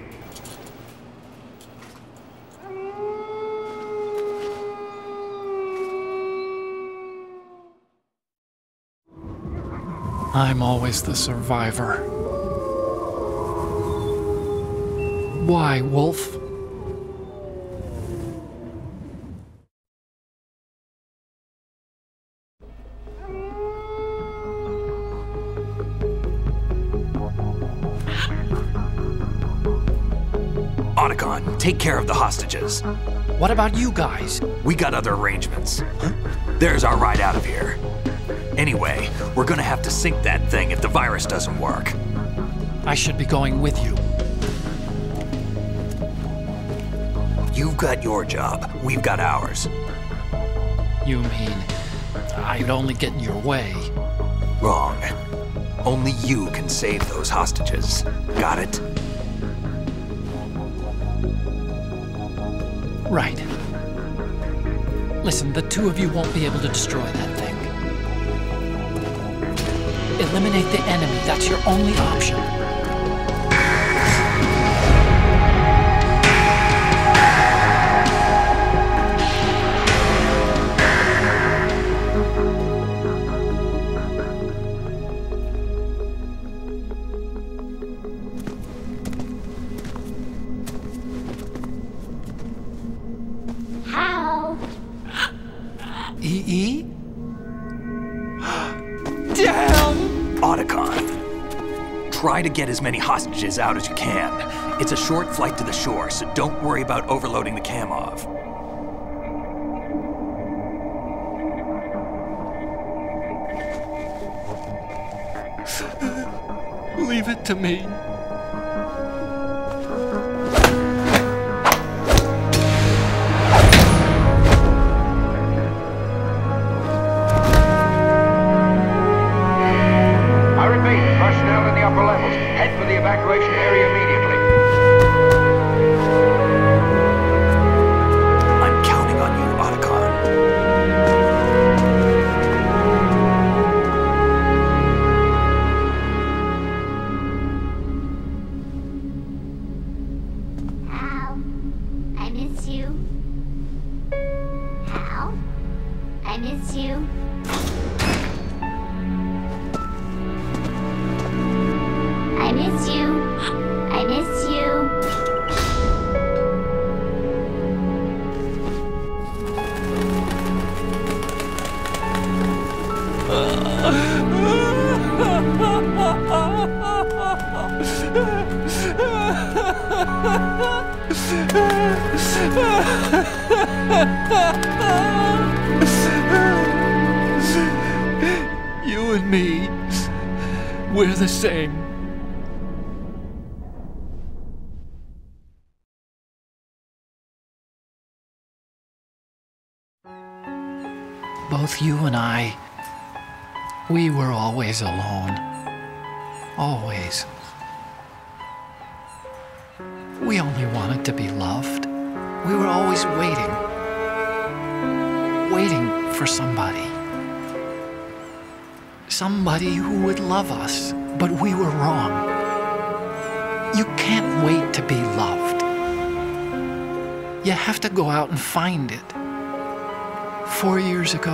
I'm always the survivor. Why, Wolf? Otacon, take care of the hostages. What about you guys? We got other arrangements. There's our ride out of here. Anyway, we're gonna have to sink that thing if the virus doesn't work. I should be going with you. You've got your job, we've got ours. You mean I'd only get in your way? Wrong. Only you can save those hostages. Got it? Right. Listen, the two of you won't be able to destroy that thing. Eliminate the enemy. That's your only option. How? E.E.? Damn! Otacon, try to get as many hostages out as you can. It's a short flight to the shore, so don't worry about overloading the Kamov. Leave it to me. Personnel in the upper levels, head for the evacuation area immediately. I'm counting on you, Otacon. Hal, I miss you. Hal, I miss you. I miss you. I miss you. You and me, we're the same. Both you and I, we were always alone. Always. We only wanted to be loved. We were always waiting. Waiting for somebody. Somebody who would love us, but we were wrong. You can't wait to be loved. You have to go out and find it. 4 years ago,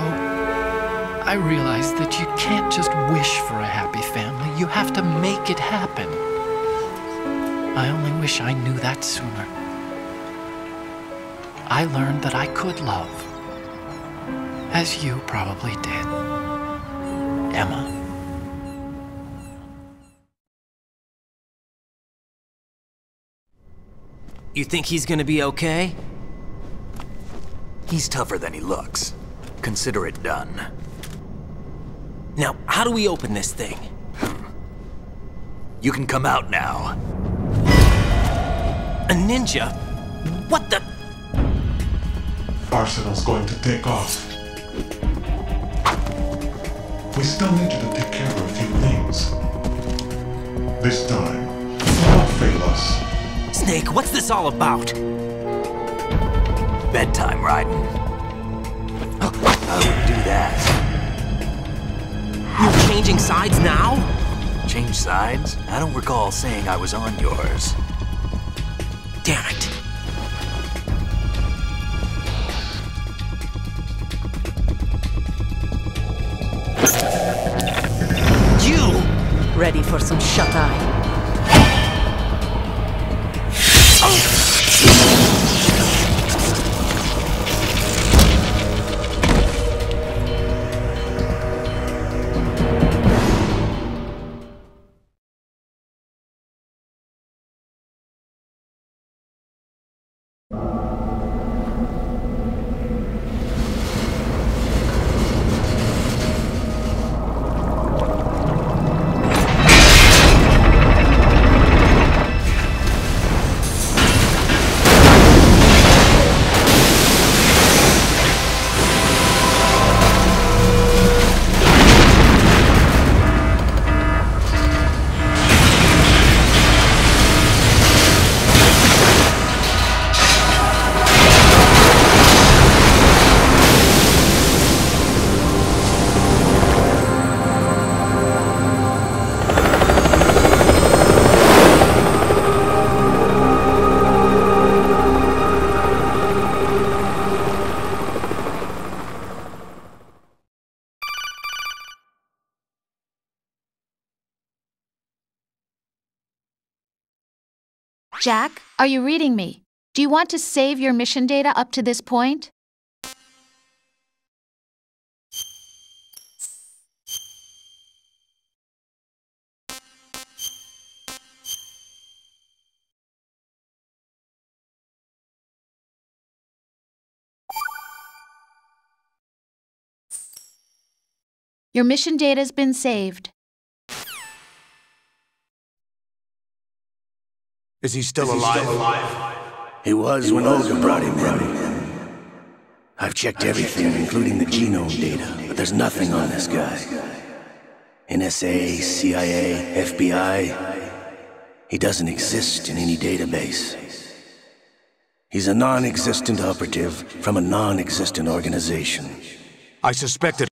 I realized that you can't just wish for a happy family. You have to make it happen. I only wish I knew that sooner. I learned that I could love, as you probably did, Emma. You think he's gonna be okay? He's tougher than he looks. Consider it done. Now, how do we open this thing? You can come out now. A ninja? What the? Arsenal's going to take off. We still need you to take care of a few things. This time, don't fail us. Snake, what's this all about? Bedtime, Raiden. I wouldn't do that. You're changing sides now? Change sides? I don't recall saying I was on yours. Damn it. You! Ready for some shut-eye? Jack, are you reading me? Do you want to save your mission data up to this point? Your mission data's been saved. Is he still alive? He was when Olga brought him in. I've checked everything, including the genome data, but there's nothing on this guy. NSA, CIA, FBI. He doesn't exist in any database. He's a non-existent operative from a non-existent organization. I suspected